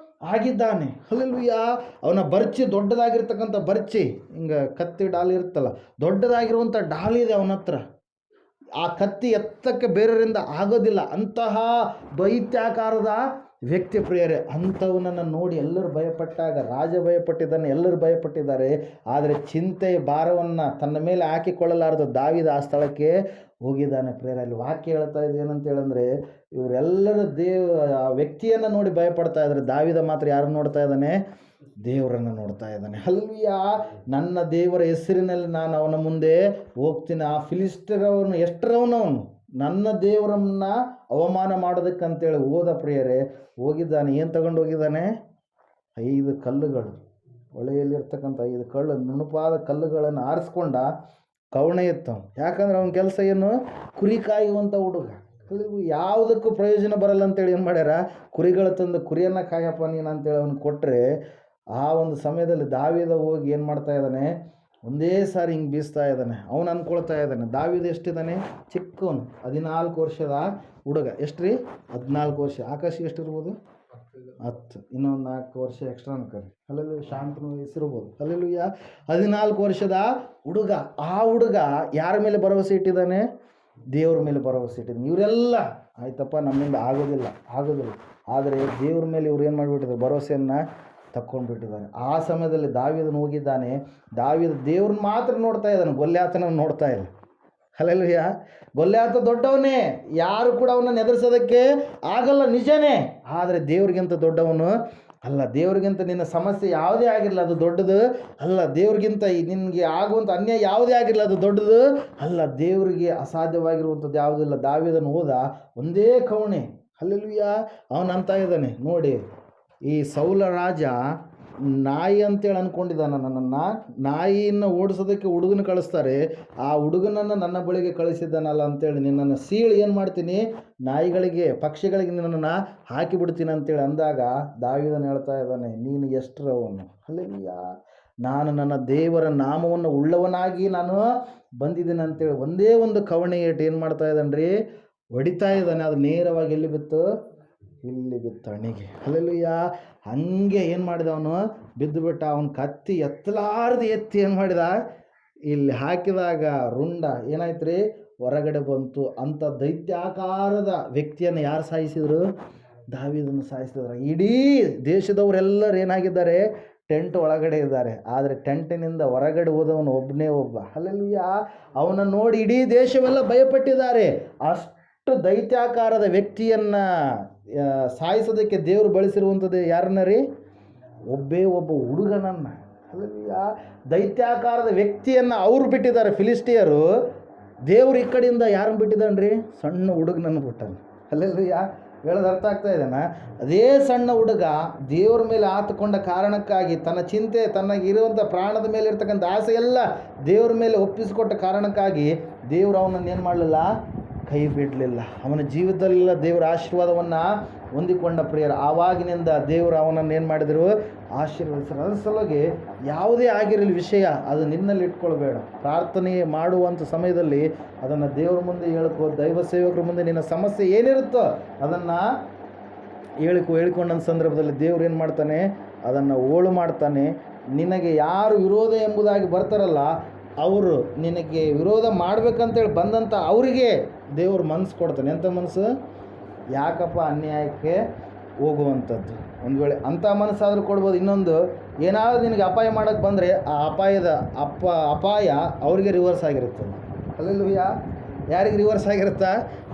ಆಗಿದ್ದಾನೆ. ಹಲ್ಲೆಲೂಯಾ. ಅವನ ಬರ್ಚಿ ದೊಡ್ಡದಾಗಿರ್ತಕ್ಕಂಥ ಬರ್ಚಿ, ಹಿಂಗೆ ಕತ್ತಿ ಡಾಲ್ ಇರುತ್ತಲ್ಲ, ದೊಡ್ಡದಾಗಿರುವಂಥ ಡಾಲ್ ಇದೆ ಅವನ ಹತ್ರ. ಆ ಕತ್ತಿ ಎತ್ತಕ್ಕೆ ಬೇರೆಯವರಿಂದ ಆಗೋದಿಲ್ಲ. ಅಂತಹ ದೈತ್ಯಾಕಾರದ ವ್ಯಕ್ತಿ ಪ್ರಿಯರೇ. ಅಂಥವನನ್ನು ನೋಡಿ ಎಲ್ಲರೂ ಭಯಪಟ್ಟಾಗ ರಾಜ ಭಯಪಟ್ಟಿದ್ದಾನೆ, ಎಲ್ಲರೂ ಭಯಪಟ್ಟಿದ್ದಾರೆ. ಆದರೆ ಚಿಂತೆಯ ಭಾರವನ್ನು ತನ್ನ ಮೇಲೆ ಹಾಕಿಕೊಳ್ಳಲಾರದು ದಾವೀದ ಆ ಸ್ಥಳಕ್ಕೆ ಹೋಗಿದ್ದಾನೆ ಪ್ರೇಯರ್. ಅಲ್ಲಿ ವಾಕ್ಯ ಹೇಳ್ತಾ ಇದೆ ಏನಂತೇಳಂದರೆ, ಇವರೆಲ್ಲರೂ ಆ ವ್ಯಕ್ತಿಯನ್ನು ನೋಡಿ ಭಯಪಡ್ತಾ ಇದ್ದಾರೆ. ದಾವೀದ ಮಾತ್ರ ಯಾರನ್ನು ನೋಡ್ತಾ ಇದ್ದಾನೆ? ದೇವರನ್ನು ನೋಡ್ತಾ ಇದ್ದಾನೆ. ಹಲ್ಲೆಲೂಯಾ. ನನ್ನ ದೇವರ ಹೆಸರಿನಲ್ಲಿ ನಾನು ಅವನ ಮುಂದೆ ಹೋಗ್ತೀನಿ. ಆ ಫಿಲಿಸ್ಟರವನು ಎಷ್ಟರವನವನು ನನ್ನ ದೇವರನ್ನ ಅವಮಾನ ಮಾಡೋದಕ್ಕಂತೇಳಿ ಹೋದ ಪ್ರಿಯರೇ, ಹೋಗಿದ್ದಾನೆ. ಏನು ತಗೊಂಡು ಹೋಗಿದ್ದಾನೆ? 5 ಕಲ್ಲುಗಳು, ಹೊಳೆಯಲ್ಲಿರ್ತಕ್ಕಂಥ 5 ನುಣುಪಾದ ಕಲ್ಲುಗಳನ್ನು ಆರಿಸ್ಕೊಂಡ ಕವಣೆ ಇತ್ತು. ಯಾಕಂದ್ರೆ ಅವನ ಕೆಲಸ ಏನು? ಕುರಿ ಕಾಯುವಂಥ ಹುಡುಗ. ಯಾವುದಕ್ಕೂ ಪ್ರಯೋಜನ ಬರಲ್ಲ ಅಂತೇಳಿ ಏನು ಮಾಡ್ಯಾರ? ಕುರಿಗಳು ತಂದು ಕುರಿಯನ್ನು ಕಾಯಪ್ಪ ನೀನು ಅಂತೇಳಿ ಅವನು ಕೊಟ್ಟರೆ, ಆ ಒಂದು ಸಮಯದಲ್ಲಿ ದಾವೀದ ಹೋಗಿ ಏನು ಮಾಡ್ತಾ ಇದ್ದಾನೆ? ಒಂದೇ ಸಾರಿ ಹಿಂಗೆ ಬೀಸ್ತಾ ಇದ್ದಾನೆ. ಅವನು ಅಂದ್ಕೊಳ್ತಾ ಇದ್ದಾನೆ, ದಾವೀದ ಎಷ್ಟಿದ್ದಾನೆ? ಚಿಕ್ಕವನು, 14 ವರ್ಷದ ಹುಡುಗ. ಎಷ್ಟು ರೀ? 14 ವರ್ಷ. ಆಕಾಶಿಗೆ ಎಷ್ಟಿರ್ಬೋದು? 10. ಇನ್ನೊಂದು 4 ವರ್ಷ ಎಕ್ಸ್ಟ್ರಾ ಅನ್ಕರಿ. ಅಲ್ಲೆಲ್ಲೂ ಶಾಂತನು ಹೆಸರಿರ್ಬೋದು. ಅಲ್ಲೆಲ್ಲೂ 14 ವರ್ಷದ ಹುಡುಗ. ಆ ಹುಡುಗ ಯಾರ ಮೇಲೆ ಭರವಸೆ ಇಟ್ಟಿದ್ದಾನೆ? ದೇವ್ರ ಮೇಲೆ ಭರವಸೆ ಇಟ್ಟಿದ್ದಾನೆ. ಇವರೆಲ್ಲ ಆಯ್ತಪ್ಪ ನಮ್ಮಿಂದ ಆಗೋದಿಲ್ಲ. ಆದರೆ ದೇವ್ರ ಮೇಲೆ ಇವ್ರು ಏನು ಮಾಡಿಬಿಟ್ಟಿದ್ದಾರೆ? ಭರವಸೆಯನ್ನು ತಕ್ಕೊಂಡ್ಬಿಟ್ಟಿದ್ದಾನೆ. ಆ ಸಮಯದಲ್ಲಿ ದಾವೀದನು ಹೋಗಿದ್ದಾನೆ. ದಾವೀದ ದೇವ್ರನ್ನ ಮಾತ್ರ ನೋಡ್ತಾ ಇದ್ದಾನೆ, ಗೊಲ್ಯಾತನನ್ನು ನೋಡ್ತಾ ಇಲ್ಲ. ಹಲ್ಲೆಲೂಯಾ. ಗೊಲ್ಯಾತ ದೊಡ್ಡವನೇ, ಯಾರು ಕೂಡ ಅವನನ್ನು ಎದುರಿಸೋದಕ್ಕೆ ಆಗಲ್ಲ, ನಿಜನೇ. ಆದರೆ ದೇವ್ರಿಗಿಂತ ದೊಡ್ಡವನು ಅಲ್ಲ. ದೇವ್ರಿಗಿಂತ ನಿನ್ನ ಸಮಸ್ಯೆ ಯಾವುದೇ ಆಗಿರಲಿ ಅದು ದೊಡ್ಡದು ಅಲ್ಲ. ದೇವ್ರಿಗಿಂತ ನಿನಗೆ ಆಗುವಂಥ ಅನ್ಯಾಯ ಯಾವುದೇ ಆಗಿರಲಿ ಅದು ದೊಡ್ಡದು ಅಲ್ಲ. ದೇವರಿಗೆ ಅಸಾಧ್ಯವಾಗಿರುವಂಥದ್ದು ಯಾವುದಿಲ್ಲ. ದಾವೀದನು ಹೋದ, ಒಂದೇ ಕವಣೆ. ಹಲ್ಲೆಲೂಯಾ. ಅವನಂತ ಇದ್ದಾನೆ ನೋಡಿ, ಈ ಸೌಲ ರಾಜ ನಾಯಿ ಅಂತೇಳಿ ಅಂದ್ಕೊಂಡಿದ್ದಾನೆ ನನ್ನನ್ನು. ನಾಯಿಯನ್ನು ಓಡಿಸೋದಕ್ಕೆ ಹುಡುಗನ ಕಳಿಸ್ತಾರೆ. ಆ ಹುಡುಗನನ್ನು ನನ್ನ ಬಳಿಗೆ ಕಳಿಸಿದ್ದಾನಲ್ಲ ಅಂತೇಳಿ ನಿನ್ನನ್ನು ಸೀಳಿ ಏನು ಮಾಡ್ತೀನಿ? ನಾಯಿಗಳಿಗೆ, ಪಕ್ಷಿಗಳಿಗೆ ನಿನ್ನನ್ನು ಹಾಕಿಬಿಡ್ತೀನಿ ಅಂತೇಳಿ ಅಂದಾಗ ದಾವೀದನು ಹೇಳ್ತಾ ಇದ್ದಾನೆ, ನೀನು ಎಷ್ಟರವನು? ಹಲ್ಲೆಲೂಯಾ. ನಾನು ನನ್ನ ದೇವರ ನಾಮವನ್ನು ಉಳ್ಳವನಾಗಿ ನಾನು ಬಂದಿದ್ದೀನಿ ಅಂತೇಳಿ ಒಂದೇ ಒಂದು ಕವಣೆ ಏಟು ಏನು ಮಾಡ್ತಾ ಇದ್ದಾನೆ ರೀ? ಹೊಡಿತಾ ಇದ್ದಾನೆ. ಅದು ನೇರವಾಗಿ ಎಲ್ಲಿ ಬಿತ್ತು? ಇಲ್ಲಿ ಬಿತ್ತು ಅಣಿಗೆ. ಹಲ್ಲೆಲೂಯಾ. ಹಂಗೆ ಏನು ಮಾಡಿದ ಅವನು? ಬಿದ್ದು ಬಿಟ್ಟ. ಅವನ ಕತ್ತಿ ಎತ್ತಲಾರ್ದು ಎತ್ತಿ ಏನು ಮಾಡಿದ? ಇಲ್ಲಿ ಹಾಕಿದಾಗ ರುಂಡ ಏನಾಯ್ತು ರೀ? ಹೊರಗಡೆ ಬಂತು. ಅಂಥ ದೈತ್ಯಾಕಾರದ ವ್ಯಕ್ತಿಯನ್ನು ಯಾರು ಸಾಯಿಸಿದರು? ದಾವೀದನು ಸಾಯಿಸಿದ್ರು. ಇಡೀ ದೇಶದವರೆಲ್ಲರೂ ಏನಾಗಿದ್ದಾರೆ? ಟೆಂಟ್ ಒಳಗಡೆ ಇದ್ದಾರೆ. ಆದರೆ ಟೆಂಟಿನಿಂದ ಹೊರಗಡೆ ಹೋದವನು ಒಬ್ಬನೇ ಒಬ್ಬ. ಹಲ್ಲೆಲೂಯಾ. ಅವನನ್ನು ನೋಡಿ ಇಡೀ ದೇಶವೆಲ್ಲ ಭಯಪಟ್ಟಿದ್ದಾರೆ. ಅಷ್ಟು ದೈತ್ಯಾಕಾರದ ವ್ಯಕ್ತಿಯನ್ನು ಸಾಯಿಸೋದಕ್ಕೆ ದೇವರು ಬಳಸಿರುವಂಥದ್ದು ಯಾರನ್ನ ರೀ? ಒಬ್ಬ ಹುಡುಗನನ್ನು. ಹಲ್ಲೆಲೂಯಾ. ದೈತ್ಯಾಕಾರದ ವ್ಯಕ್ತಿಯನ್ನು ಅವರು ಬಿಟ್ಟಿದ್ದಾರೆ ಫಿಲಿಸ್ಟಿಯರು. ದೇವರು ಈ ಕಡೆಯಿಂದ ಯಾರನ್ನು ಬಿಟ್ಟಿದ್ದಾನೆ ರೀ? ಸಣ್ಣ ಹುಡುಗನನ್ನು ಬಿಟ್ಟಾನೆ. ಹಲ್ಲೆಲೂಯಾ. ಹೇಳೋದು ಅರ್ಥ ಆಗ್ತಾ ಇದೆನಾ? ಅದೇ ಸಣ್ಣ ಹುಡುಗ ದೇವ್ರ ಮೇಲೆ ಆತುಕೊಂಡ ಕಾರಣಕ್ಕಾಗಿ ತನ್ನ ಚಿಂತೆ, ತನಗಿರುವಂಥ ಪ್ರಾಣದ ಮೇಲೆ ಇರ್ತಕ್ಕಂಥ ಆಸೆ ಎಲ್ಲ ದೇವ್ರ ಮೇಲೆ ಒಪ್ಪಿಸಿಕೊಟ್ಟ ಕಾರಣಕ್ಕಾಗಿ ದೇವರು ಅವನನ್ನು ಏನು ಮಾಡಲಿಲ್ಲ? ಕೈ ಬಿಡಲಿಲ್ಲ. ಅವನ ಜೀವಿತದಲ್ಲೆಲ್ಲ ದೇವರ ಆಶೀರ್ವಾದವನ್ನು ಹೊಂದಿಕೊಂಡ ಪ್ರಿಯರ. ಆವಾಗಿನಿಂದ ದೇವರು ಅವನನ್ನು ಏನು ಮಾಡಿದರು? ಆಶೀರ್ವದಿಸಿದರು. ಅದರ ಸಲುವಾಗಿ ಯಾವುದೇ ಆಗಿರಲಿ ವಿಷಯ, ಅದು ನಿನ್ನಲ್ಲಿ ಇಟ್ಕೊಳ್ಬೇಡ. ಪ್ರಾರ್ಥನೆ ಮಾಡುವಂಥ ಸಮಯದಲ್ಲಿ ಅದನ್ನು ದೇವರ ಮುಂದೆ ಹೇಳ್ಕೊ. ದೈವ ಸೇವಕರ ಮುಂದೆ ನಿನ್ನ ಸಮಸ್ಯೆ ಏನಿರುತ್ತೋ ಅದನ್ನು ಹೇಳಿಕೊಂಡ ಸಂದರ್ಭದಲ್ಲಿ ದೇವ್ರು ಏನು ಮಾಡ್ತಾನೆ? ಅದನ್ನು ಓಳು ಮಾಡ್ತಾನೆ. ನಿನಗೆ ಯಾರು ವಿರೋಧ ಎಂಬುದಾಗಿ ಬರ್ತಾರಲ್ಲ, ಅವರು ನಿನಗೆ ವಿರೋಧ ಮಾಡ್ಬೇಕಂತೇಳಿ ಬಂದಂಥ ಅವರಿಗೆ ದೇವ್ರು ಮನಸ್ಸು ಕೊಡ್ತಾನೆ. ಎಂಥ ಮನಸ್ಸು? ಯಾಕಪ್ಪ ಅನ್ಯಾಯಕ್ಕೆ ಹೋಗುವಂಥದ್ದು. ಒಂದು ವೇಳೆ ಅಂಥ ಮನಸ್ಸಾದರೂ ಕೊಡ್ಬೋದು. ಇನ್ನೊಂದು, ಏನಾದರೂ ನಿನಗೆ ಅಪಾಯ ಮಾಡೋಕ್ಕೆ ಬಂದರೆ ಆ ಅಪಾಯ ಅವ್ರಿಗೆ ರಿವರ್ಸ್ ಆಗಿರುತ್ತೆ. ಅಲ್ಲೆಲ್ಲೂಯ್ಯ. ಯಾರಿಗೆ ರಿವರ್ಸ್ ಆಗಿರುತ್ತಾ?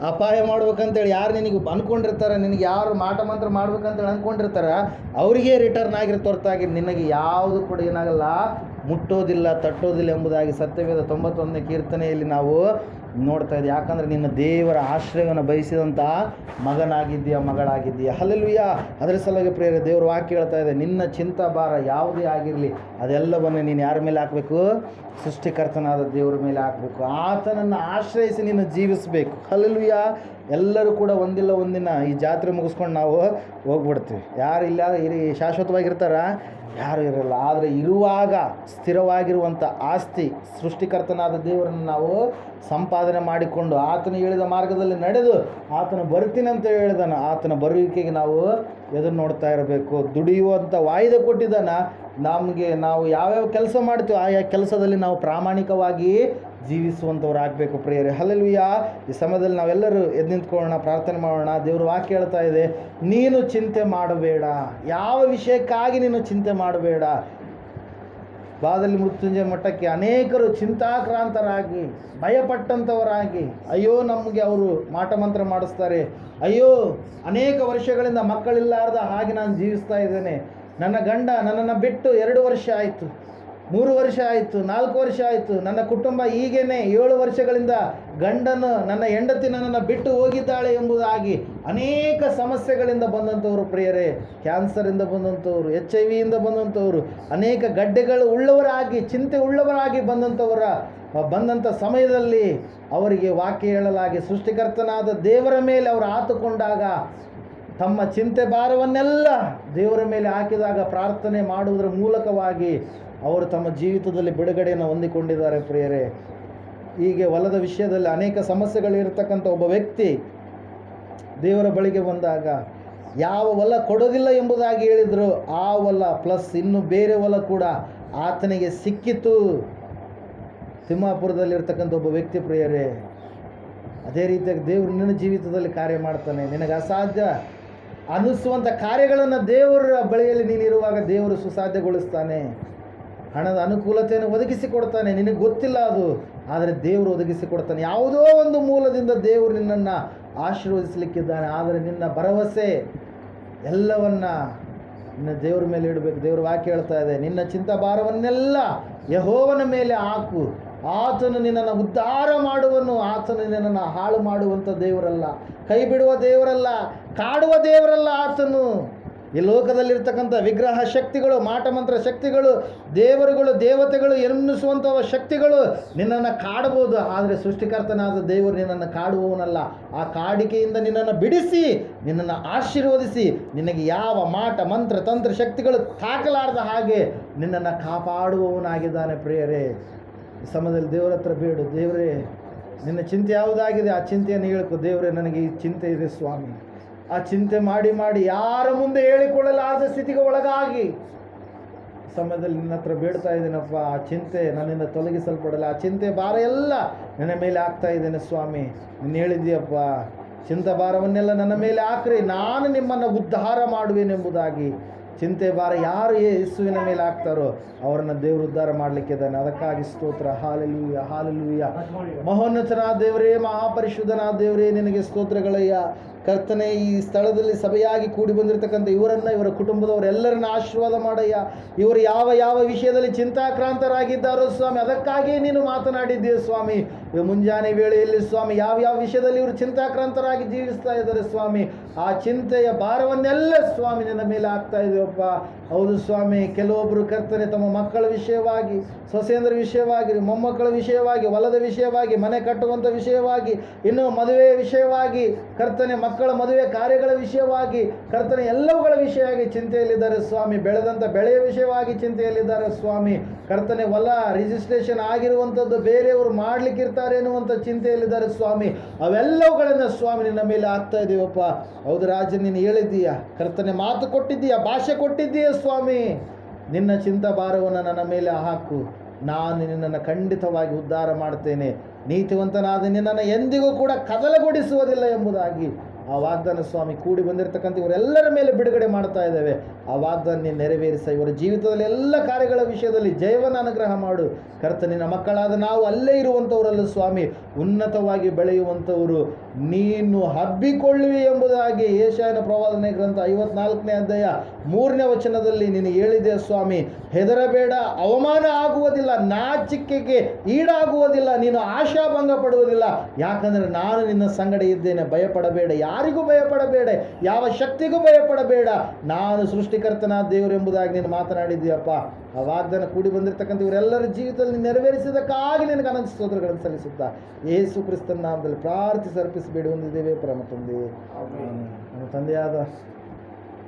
ಅಪಾಯ ಮಾಡ್ಬೇಕಂತೇಳಿ ಯಾರು ನಿನಗೆ ಅಂದ್ಕೊಂಡಿರ್ತಾರೆ, ನಿನಗೆ ಯಾರು ಮಾಟ ಮಂತ್ರ ಮಾಡ್ಬೇಕಂತೇಳಿ ಅಂದ್ಕೊಂಡಿರ್ತಾರೆ, ಅವರಿಗೆ ರಿಟರ್ನ್ ಆಗಿರುತ್ತೆ ಹೊರತಾಗಿ ನಿನಗೆ ಯಾವುದು ಕೂಡ ಏನಾಗಲ್ಲ, ಮುಟ್ಟೋದಿಲ್ಲ, ತಟ್ಟೋದಿಲ್ಲ ಎಂಬುದಾಗಿ ಸತ್ಯವೇದ 91ನೇ ಕೀರ್ತನೆಯಲ್ಲಿ ನಾವು ನೋಡ್ತಾ ಇದ್ದೀವಿ. ಯಾಕಂದರೆ ನಿನ್ನ ದೇವರ ಆಶ್ರಯವನ್ನು ಬಯಸಿದಂಥ ಮಗನಾಗಿದ್ದೀಯ, ಮಗಳಾಗಿದ್ದೀಯ. ಹಲ್ಲೆಲೂಯಾ. ಅದರ ಸಲುವಾಗಿ ಪ್ರಿಯರೇ, ದೇವರ ವಾಕ್ಯ ಹೇಳ್ತಾ ಇದೆ, ನಿನ್ನ ಚಿಂತಾ ಭಾರ ಯಾವುದೇ ಆಗಿರಲಿ ಅದೆಲ್ಲವನ್ನು ನೀನು ಯಾರ ಮೇಲೆ ಹಾಕಬೇಕು? ಸೃಷ್ಟಿಕರ್ತನಾದ ದೇವರ ಮೇಲೆ ಹಾಕಬೇಕು. ಆತನನ್ನು ಆಶ್ರಯಿಸಿ ನೀನು ಜೀವಿಸಬೇಕು. ಹಲ್ಲೆಲೂಯಾ. ಎಲ್ಲರೂ ಕೂಡ ಒಂದಿಲ್ಲ ಒಂದಿನ ಈ ಜಾತ್ರೆ ಮುಗಿಸ್ಕೊಂಡು ನಾವು ಹೋಗ್ಬಿಡ್ತೀವಿ. ಯಾರು ಇಲ್ಲ ಶಾಶ್ವತವಾಗಿರ್ತಾರ? ಯಾರು ಇರಲ್ಲ. ಆದರೆ ಇರುವಾಗ ಸ್ಥಿರವಾಗಿರುವಂಥ ಆಸ್ತಿ ಸೃಷ್ಟಿಕರ್ತನಾದ ದೇವರನ್ನು ನಾವು ಸಂಪಾದನೆ ಮಾಡಿಕೊಂಡು ಆತನು ಹೇಳಿದ ಮಾರ್ಗದಲ್ಲಿ ನಡೆದು ಆತನು ಬರ್ತೀನಿ ಅಂತ ಹೇಳಿದಾನ, ಆತನ ಬರುವಿಕೆಗೆ ನಾವು ಎದುರು ನೋಡ್ತಾ ಇರಬೇಕು. ದುಡಿಯುವಂಥ ವಾಯ್ದೆ ಕೊಟ್ಟಿದ್ದಾನ ನಮಗೆ. ನಾವು ಯಾವ್ಯಾವ ಕೆಲಸ ಮಾಡ್ತೀವಿ ಆಯಾ ಕೆಲಸದಲ್ಲಿ ನಾವು ಪ್ರಾಮಾಣಿಕವಾಗಿ ಜೀವಿಸುವಂಥವ್ರು ಆಗಬೇಕು ಪ್ರಿಯರೇ. ಹಲ್ಲೆಲೂಯಾ. ಈ ಸಮಯದಲ್ಲಿ ನಾವೆಲ್ಲರೂ ಎದ್ದು ನಿಂತ್ಕೊಳ್ಳೋಣ, ಪ್ರಾರ್ಥನೆ ಮಾಡೋಣ. ದೇವ್ರ ವಾಕ್ಯ ಹೇಳ್ತಾ ಇದೆ, ನೀನು ಚಿಂತೆ ಮಾಡಬೇಡ. ಯಾವ ವಿಷಯಕ್ಕಾಗಿ ನೀನು ಚಿಂತೆ ಮಾಡಬೇಡ. ಬಾದಲ್ಲಿ ಮೃತ್ಯುಂಜಯ ಮಠಕ್ಕೆ ಅನೇಕರು ಚಿಂತಾಕ್ರಾಂತರಾಗಿ ಭಯಪಟ್ಟಂಥವರಾಗಿ, ಅಯ್ಯೋ ನಮಗೆ ಅವರು ಮಾಟಮಂತ್ರ ಮಾಡಿಸ್ತಾರೆ, ಅಯ್ಯೋ ಅನೇಕ ವರ್ಷಗಳಿಂದ ಮಕ್ಕಳಿಲ್ಲಾರ್ದ ಹಾಗೆ ನಾನು ಜೀವಿಸ್ತಾ ಇದ್ದೇನೆ, ನನ್ನ ಗಂಡ ನನ್ನನ್ನು ಬಿಟ್ಟು 2 ವರ್ಷ ಆಯಿತು, 3 ವರ್ಷ ಆಯಿತು, 4 ವರ್ಷ ಆಯಿತು, ನನ್ನ ಕುಟುಂಬ ಹೀಗೇನೆ 7 ವರ್ಷಗಳಿಂದ ಗಂಡನು ನನ್ನ ಹೆಂಡತಿ ನನ್ನನ್ನು ಬಿಟ್ಟು ಹೋಗಿದ್ದಾಳೆ ಎಂಬುದಾಗಿ ಅನೇಕ ಸಮಸ್ಯೆಗಳಿಂದ ಬಂದಂಥವ್ರು ಪ್ರಿಯರೇ. ಕ್ಯಾನ್ಸರಿಂದ ಬಂದಂಥವ್ರು, HIV ಯಿಂದ ಬಂದಂಥವ್ರು, ಅನೇಕ ಗಡ್ಡೆಗಳು ಉಳ್ಳವರಾಗಿ ಚಿಂತೆ ಉಳ್ಳವರಾಗಿ ಬಂದಂಥ ಸಮಯದಲ್ಲಿ ಅವರಿಗೆ ವಾಕ್ಯ ಹೇಳಲಾಗಿ ಸೃಷ್ಟಿಕರ್ತನಾದ ದೇವರ ಮೇಲೆ ಅವರು ಆತುಕೊಂಡಾಗ ತಮ್ಮ ಚಿಂತೆ ಭಾರವನ್ನೆಲ್ಲ ದೇವರ ಮೇಲೆ ಹಾಕಿದಾಗ ಪ್ರಾರ್ಥನೆ ಮಾಡುವುದರ ಮೂಲಕವಾಗಿ ಅವರು ತಮ್ಮ ಜೀವಿತದಲ್ಲಿ ಬಿಡುಗಡೆಯನ್ನು ಹೊಂದಿಕೊಂಡಿದ್ದಾರೆ ಪ್ರಿಯರೇ. ಹೀಗೆ ಹೊಲದ ವಿಷಯದಲ್ಲಿ ಅನೇಕ ಸಮಸ್ಯೆಗಳಿರ್ತಕ್ಕಂಥ ಒಬ್ಬ ವ್ಯಕ್ತಿ ದೇವರ ಬಳಿಗೆ ಬಂದಾಗ ಯಾವ ಹೊಲ ಕೊಡೋದಿಲ್ಲ ಎಂಬುದಾಗಿ ಹೇಳಿದರು, ಆ ಹೊಲ ಪ್ಲಸ್ ಇನ್ನು ಬೇರೆ ಹೊಲ ಕೂಡ ಆತನಿಗೆ ಸಿಕ್ಕಿತು. ತಿಮ್ಮಾಪುರದಲ್ಲಿರ್ತಕ್ಕಂಥ ಒಬ್ಬ ವ್ಯಕ್ತಿ ಪ್ರಿಯರೇ, ಅದೇ ರೀತಿಯಾಗಿ ದೇವರು ನಿನ್ನ ಜೀವಿತದಲ್ಲಿ ಕಾರ್ಯ ಮಾಡ್ತಾನೆ. ನಿನಗೆ ಅಸಾಧ್ಯ ಅನ್ನಿಸುವಂಥ ಕಾರ್ಯಗಳನ್ನು ದೇವರ ಬಳಿಯಲ್ಲಿ ನೀನಿರುವಾಗ ದೇವರು ಸುಸಾಧ್ಯಗೊಳಿಸ್ತಾನೆ. ಹಣದ ಅನುಕೂಲತೆಯನ್ನು ಒದಗಿಸಿಕೊಡ್ತಾನೆ. ನಿನಗೆ ಗೊತ್ತಿಲ್ಲ ಅದು, ಆದರೆ ದೇವರು ಒದಗಿಸಿಕೊಡ್ತಾನೆ. ಯಾವುದೋ ಒಂದು ಮೂಲದಿಂದ ದೇವರು ನಿನ್ನನ್ನು ಆಶೀರ್ವದಿಸಲಿಕ್ಕಿದ್ದಾನೆ. ಆದರೆ ನಿನ್ನ ಭರವಸೆ ಎಲ್ಲವನ್ನ ನಿನ್ನ ದೇವರ ಮೇಲೆ ಇಡಬೇಕು. ದೇವರು ವಾಕ್ಯ ಹೇಳ್ತಾ ಇದೆ, ನಿನ್ನ ಚಿಂತಾ ಭಾರವನ್ನೆಲ್ಲ ಯೆಹೋವನ ಮೇಲೆ ಹಾಕು, ಆತನು ನಿನ್ನನ್ನು ಉದ್ಧಾರ ಮಾಡುವನು. ಆತನು ನಿನ್ನನ್ನು ಹಾಳು ಮಾಡುವಂಥ ದೇವರಲ್ಲ, ಕೈ ಬಿಡುವ ದೇವರಲ್ಲ, ಕಾಡುವ ದೇವರಲ್ಲ. ಆತನು ಈ ಲೋಕದಲ್ಲಿರ್ತಕ್ಕಂಥ ವಿಗ್ರಹ ಶಕ್ತಿಗಳು, ಮಾಟಮಂತ್ರ ಶಕ್ತಿಗಳು, ದೇವರುಗಳು, ದೇವತೆಗಳು ಎನ್ನಿಸುವಂಥ ಶಕ್ತಿಗಳು ನಿನ್ನನ್ನು ಕಾಡಬಹುದು. ಆದರೆ ಸೃಷ್ಟಿಕರ್ತನಾದ ದೇವರು ನಿನ್ನನ್ನು ಕಾಡುವವನಲ್ಲ. ಆ ಕಾಡಿಕೆಯಿಂದ ನಿನ್ನನ್ನು ಬಿಡಿಸಿ ನಿನ್ನನ್ನು ಆಶೀರ್ವದಿಸಿ ನಿನಗೆ ಯಾವ ಮಾಟ ಮಂತ್ರ ತಂತ್ರ ಶಕ್ತಿಗಳು ತಾಕಲಾರದ ಹಾಗೆ ನಿನ್ನನ್ನು ಕಾಪಾಡುವವನಾಗಿದ್ದಾನೆ ಪ್ರಿಯರೇ. ಈ ಸಮಯದಲ್ಲಿ ದೇವರ ಹತ್ರ ಬೇಡು, ದೇವರೇ ನಿನ್ನ ಚಿಂತೆ ಯಾವುದಾಗಿದೆ ಆ ಚಿಂತೆಯನ್ನು ಹೇಳ್ಕೊ. ದೇವರೇ ನನಗೆ ಈ ಚಿಂತೆ ಇದೆ ಸ್ವಾಮಿ. ಆ ಚಿಂತೆ ಮಾಡಿ ಯಾರ ಮುಂದೆ ಹೇಳಿಕೊಳ್ಳಲಾರದ ಸ್ಥಿತಿಗೆ ಒಳಗಾಗಿ ಸಮಯದಲ್ಲಿ ನಿನ್ನ ಹತ್ರ ಬೇಡ್ತಾ ಇದ್ದೀನಪ್ಪ. ಆ ಚಿಂತೆ ನನ್ನಿಂದ ತೊಲಗಿಸಲ್ಪಡಲ್ಲ. ಆ ಚಿಂತೆ ಭಾರ ಎಲ್ಲ ನನ್ನ ಮೇಲೆ ಹಾಕ್ತಾ ಇದ್ದೇನೆ ಸ್ವಾಮಿ. ನೀನು ಹೇಳಿದ್ದೀಯಪ್ಪ, ಚಿಂತೆ ಭಾರವನ್ನೆಲ್ಲ ನನ್ನ ಮೇಲೆ ಹಾಕ್ರಿ, ನಾನು ನಿಮ್ಮನ್ನು ಉದ್ಧಾರ ಮಾಡುವೆನೆಂಬುದಾಗಿ. ಚಿಂತೆ ಭಾರ ಯಾರು ಯೇಸುವಿನ ಮೇಲೆ ಹಾಕ್ತಾರೋ ಅವರನ್ನು ದೇವರು ಉದ್ಧಾರ ಮಾಡಲಿಕ್ಕಿದ್ದಾನೆ. ಅದಕ್ಕಾಗಿ ಸ್ತೋತ್ರ. Hallelujah, hallelujah. ಮಹೋನ್ನತನಾದ ದೇವರೇ, ಮಹಾಪರಿಶುದ್ಧನಾದ ದೇವರೇ, ನಿನಗೆ ಸ್ತೋತ್ರಗಳಯ್ಯ. ಕರ್ತನೆ, ಈ ಸ್ಥಳದಲ್ಲಿ ಸಭೆಯಾಗಿ ಕೂಡಿ ಬಂದಿರತಕ್ಕಂಥ ಇವರನ್ನು, ಇವರ ಕುಟುಂಬದವರೆಲ್ಲರನ್ನ ಆಶೀರ್ವಾದ ಮಾಡಯ್ಯ. ಇವರು ಯಾವ ಯಾವ ವಿಷಯದಲ್ಲಿ ಚಿಂತಾಕ್ರಾಂತರಾಗಿದ್ದಾರೋ ಸ್ವಾಮಿ, ಅದಕ್ಕಾಗಿಯೇ ನೀನು ಮಾತನಾಡಿದ್ದೀಯ ಸ್ವಾಮಿ. ಇವು ಮುಂಜಾನೆ ವೇಳೆಯಲ್ಲಿ ಸ್ವಾಮಿ ಯಾವ ಯಾವ ವಿಷಯದಲ್ಲಿ ಇವರು ಚಿಂತಾಕ್ರಾಂತರಾಗಿ ಜೀವಿಸ್ತಾ ಇದ್ದಾರೆ ಸ್ವಾಮಿ, ಆ ಚಿಂತೆಯ ಭಾರವನ್ನೆಲ್ಲ ಸ್ವಾಮಿ ನಿನ್ನ ಮೇಲೆ ಆಗ್ತಾ ಇದೆಯಪ್ಪ. ಹೌದು ಸ್ವಾಮಿ, ಕೆಲವೊಬ್ಬರು ಕರ್ತನೆ ತಮ್ಮ ಮಕ್ಕಳ ವಿಷಯವಾಗಿ, ಸೊಸೆಯಂದ್ರ ವಿಷಯವಾಗಿ, ಮೊಮ್ಮಕ್ಕಳ ವಿಷಯವಾಗಿ, ಹೊಲದ ವಿಷಯವಾಗಿ, ಮನೆ ಕಟ್ಟುವಂಥ ವಿಷಯವಾಗಿ, ಇನ್ನು ಮದುವೆಯ ವಿಷಯವಾಗಿ, ಕರ್ತನೆ ಮಕ್ಕಳ ಮದುವೆ ಕಾರ್ಯಗಳ ವಿಷಯವಾಗಿ, ಕರ್ತನೆ ಎಲ್ಲವುಗಳ ವಿಷಯವಾಗಿ ಚಿಂತೆಯಲ್ಲಿದ್ದಾರೆ ಸ್ವಾಮಿ. ಬೆಳೆದಂಥ ಬೆಳೆಯ ವಿಷಯವಾಗಿ ಚಿಂತೆಯಲ್ಲಿದ್ದಾರೆ ಸ್ವಾಮಿ. ಕರ್ತನೆ ಹೊಲ ರಿಜಿಸ್ಟ್ರೇಷನ್ ಆಗಿರುವಂಥದ್ದು ಬೇರೆಯವರು ಮಾಡಲಿಕ್ಕಿರ್ತಾರೆ ಎನ್ನುವಂಥ ಚಿಂತೆಯಲ್ಲಿದ್ದಾರೆ ಸ್ವಾಮಿ. ಅವೆಲ್ಲವುಗಳನ್ನು ಸ್ವಾಮಿ ನಿನ್ನ ಮೇಲೆ ಆಗ್ತಾ ಇದೀವಪ್ಪ. ಹೌದು ರಾಜ, ನೀನು ಹೇಳಿದ್ದೀಯ ಕರ್ತನೆ, ಮಾತು ಕೊಟ್ಟಿದ್ದೀಯ, ಭಾಷೆ ಕೊಟ್ಟಿದ್ದೀಯ ಸ್ವಾಮಿ. ನಿನ್ನ ಚಿಂತಾ ಭಾರವನ್ನು ನನ್ನ ಮೇಲೆ ಹಾಕು, ನಾನು ನಿನ್ನನ್ನು ಖಂಡಿತವಾಗಿ ಉದ್ಧಾರ ಮಾಡ್ತೇನೆ. ನೀತಿವಂತನಾದ ನಿನ್ನನ್ನು ಎಂದಿಗೂ ಕೂಡ ಕದಲಗೊಡಿಸುವುದಿಲ್ಲ ಎಂಬುದಾಗಿ ಆ ವಾಗ್ದಾನ ಸ್ವಾಮಿ ಕೂಡಿ ಬಂದಿರತಕ್ಕಂಥ ಇವರೆಲ್ಲರ ಮೇಲೆ ಬಿಡುಗಡೆ ಮಾಡ್ತಾ ಇದ್ದೇವೆ. ಆ ವಾಗ್ದಾನ ನೆರವೇರಿಸ, ಇವರ ಜೀವಿತದಲ್ಲಿ ಎಲ್ಲ ಕಾರ್ಯಗಳ ವಿಷಯದಲ್ಲಿ ಜಯವನ್ನು ಅನುಗ್ರಹ ಮಾಡು ಕರ್ತನಿನ ಮಕ್ಕಳಾದ ನಾವು ಅಲ್ಲೇ ಇರುವಂಥವರಲ್ಲ ಸ್ವಾಮಿ, ಉನ್ನತವಾಗಿ ಬೆಳೆಯುವಂಥವರು ನೀನು ಹಬ್ಬಿಕೊಳ್ಳುವಿ ಎಂಬುದಾಗಿ ಯೆಶಾಯನ ಪ್ರವಾದನೆ ಗ್ರಂಥ 54ನೇ ಅಧ್ಯಾಯ 3ನೇ ವಚನದಲ್ಲಿ ನೀನು ಹೇಳಿದೆ ಸ್ವಾಮಿ. ಹೆದರಬೇಡ, ಅವಮಾನ ಆಗುವುದಿಲ್ಲ, ನಾಚಿಕೆಗೆ ಈಡಾಗುವುದಿಲ್ಲ, ನೀನು ಆಶಾಭಂಗ ಪಡುವುದಿಲ್ಲ, ಯಾಕಂದರೆ ನಾನು ನಿನ್ನ ಸಂಗಡ ಇದ್ದೇನೆ. ಭಯಪಡಬೇಡ, ಯಾರಿಗೂ ಭಯಪಡಬೇಡ, ಯಾವ ಶಕ್ತಿಗೂ ಭಯಪಡಬೇಡ, ನಾನು ಸೃಷ್ಟಿಕರ್ತನಾದ ದೇವರು ಎಂಬುದಾಗಿ ನೀನು ಮಾತನಾಡಿದ್ದೀಯಪ್ಪ. ಆ ವಾಗ್ದಾನ ಕೂಡಿ ಬಂದಿರತಕ್ಕಂಥ ಇವರೆಲ್ಲರ ಜೀವಿತದಲ್ಲಿ ನೆರವೇರಿಸಿದಕ್ಕಾಗಿ ನಿನಗೆ ಅನಂತ ಸ್ತೋತ್ರಗಳನ್ನು ಸಲ್ಲಿಸುತ್ತಾ ಯೇಸು ಕ್ರಿಸ್ತನ ನಾಮದಲ್ಲಿ ಪ್ರಾರ್ಥಿಸಿ ಅರ್ಪಿಸಬೇಡಿ ಹೊಂದಿದ್ದೇವೆ ಪರಮ ತಂದೆ. ನಮ್ಮ ತಂದೆಯಾದ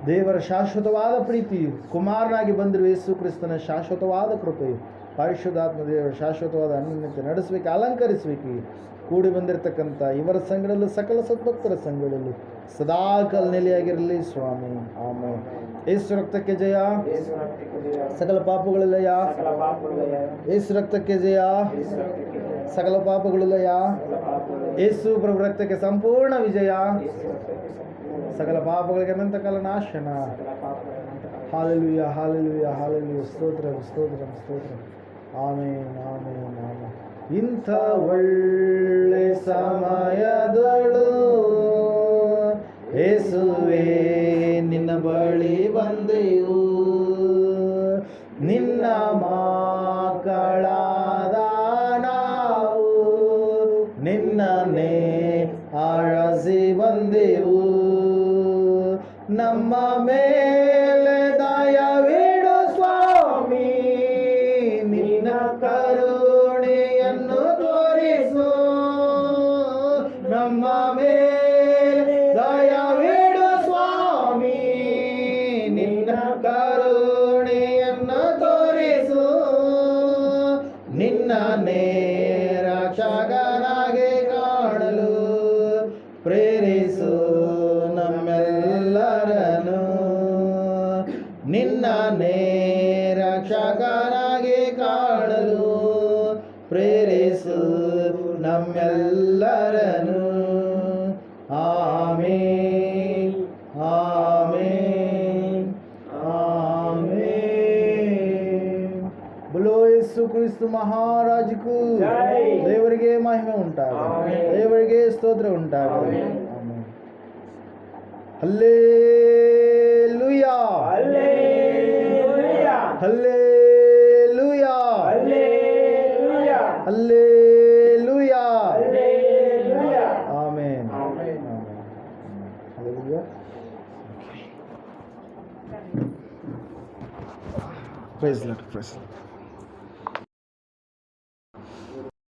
ದೇವರ ಶಾಶ್ವತವಾದ ಪ್ರೀತಿಯು, ಕುಮಾರನಾಗಿ ಬಂದಿರುವ ಯೇಸು ಕ್ರಿಸ್ತನ ಶಾಶ್ವತವಾದ ಕೃಪೆಯು, ಪರಿಶುದ್ಧಾತ್ಮ ದೇವರ ಶಾಶ್ವತವಾದ ಅನ್ಯತೆ ನಡೆಸಬೇಕು, ಅಲಂಕರಿಸಬೇಕು. ಕೂಡಿ ಬಂದಿರತಕ್ಕಂಥ ಇವರ ಸಂಘದಲ್ಲೂ ಸಕಲ ಸದ್ಭಕ್ತರ ಸಂಘದಲ್ಲೂ ಸದಾಕಾಲ ನೆಲೆಯಾಗಿರಲಿ ಸ್ವಾಮಿ. ಆಮೇಲೆ ಯೇಸು ರಕ್ತಕ್ಕೆ ಜಯ, ಸಕಲ ಪಾಪಗಳ ಲಯ. ಯೇಸು ರಕ್ತಕ್ಕೆ ಜಯ, ಸಕಲ ಪಾಪಗಳು ಲಯ. ಯೇಸು ಪ್ರಭು ರಕ್ತಕ್ಕೆ ಸಂಪೂರ್ಣ ವಿಜಯ, ಸಕಲ ಪಾಪಗಳಿಗೆ ಅನಂತ ಕಾಲ ನಾಶನ. Hallelujah, hallelujah, hallelujah. ಸ್ತೋತ್ರ, ಸ್ತೋತ್ರ, ಸ್ತೋತ್ರ. ಆಮೇನ್, ಆಮೇನ್, ಆಮೇನ್. ಇಂಥ ಒಳ್ಳೆ ಸಮಯದಳು ಯೇಸುವೇ ನಿನ್ನ ಬಳಿ ಬಂದೆವು, ನಿನ್ನ ಮಕ್ಕಳಾದ ನಾವು ನಿನ್ನನ್ನೇ ಆರಾಧಿಸಿ ಬಂದೆವು. ನಮ್ಮ ಮೇಲೆ ದಯವಿಡು ಸ್ವಾಮಿ, ನಿನ್ನ ಕರುಣೆಯನ್ನು ತೋರಿಸು. ನಮ್ಮ ಮೇಲೆ ದಯವಿಡು ಸ್ವಾಮಿ, ನಿನ್ನ ಕರುಣೆಯನ್ನು ತೋರಿಸು. ನಿನ್ನ ರಕ್ಷಕನಾಗಿ ಕಾಣಲು ಪ್ರೇರಿಸು ನಮ್ಮೆಲ್ಲರನ್ನು. ನಿನ್ನ ರಕ್ಷಕನಾಗಿ ಕಾಣಲು ಪ್ರೇರಿಸು ನಮ್ಮೆಲ್ಲರನ್ನು. ಆಮೇನ್, ಆಮೇನ್, ಆಮೇನ್. बोलो ಯೇಸು ಕ್ರಿಸ್ತು ಮಹಾರಾಜಕು ದೇವರಿಗೆ ಮಹಿಮೆ ಉಂಟಾಗಲಿ, ದೇವರಿಗೆ ಸ್ತೋತ್ರ ಉಂಟಾಗಲಿ. Amen. Hallelujah, hallelujah, hallelujah, hallelujah, hallelujah, hallelujah. Amen, amen, hallelujah. Praise the Lord, praise the Lord.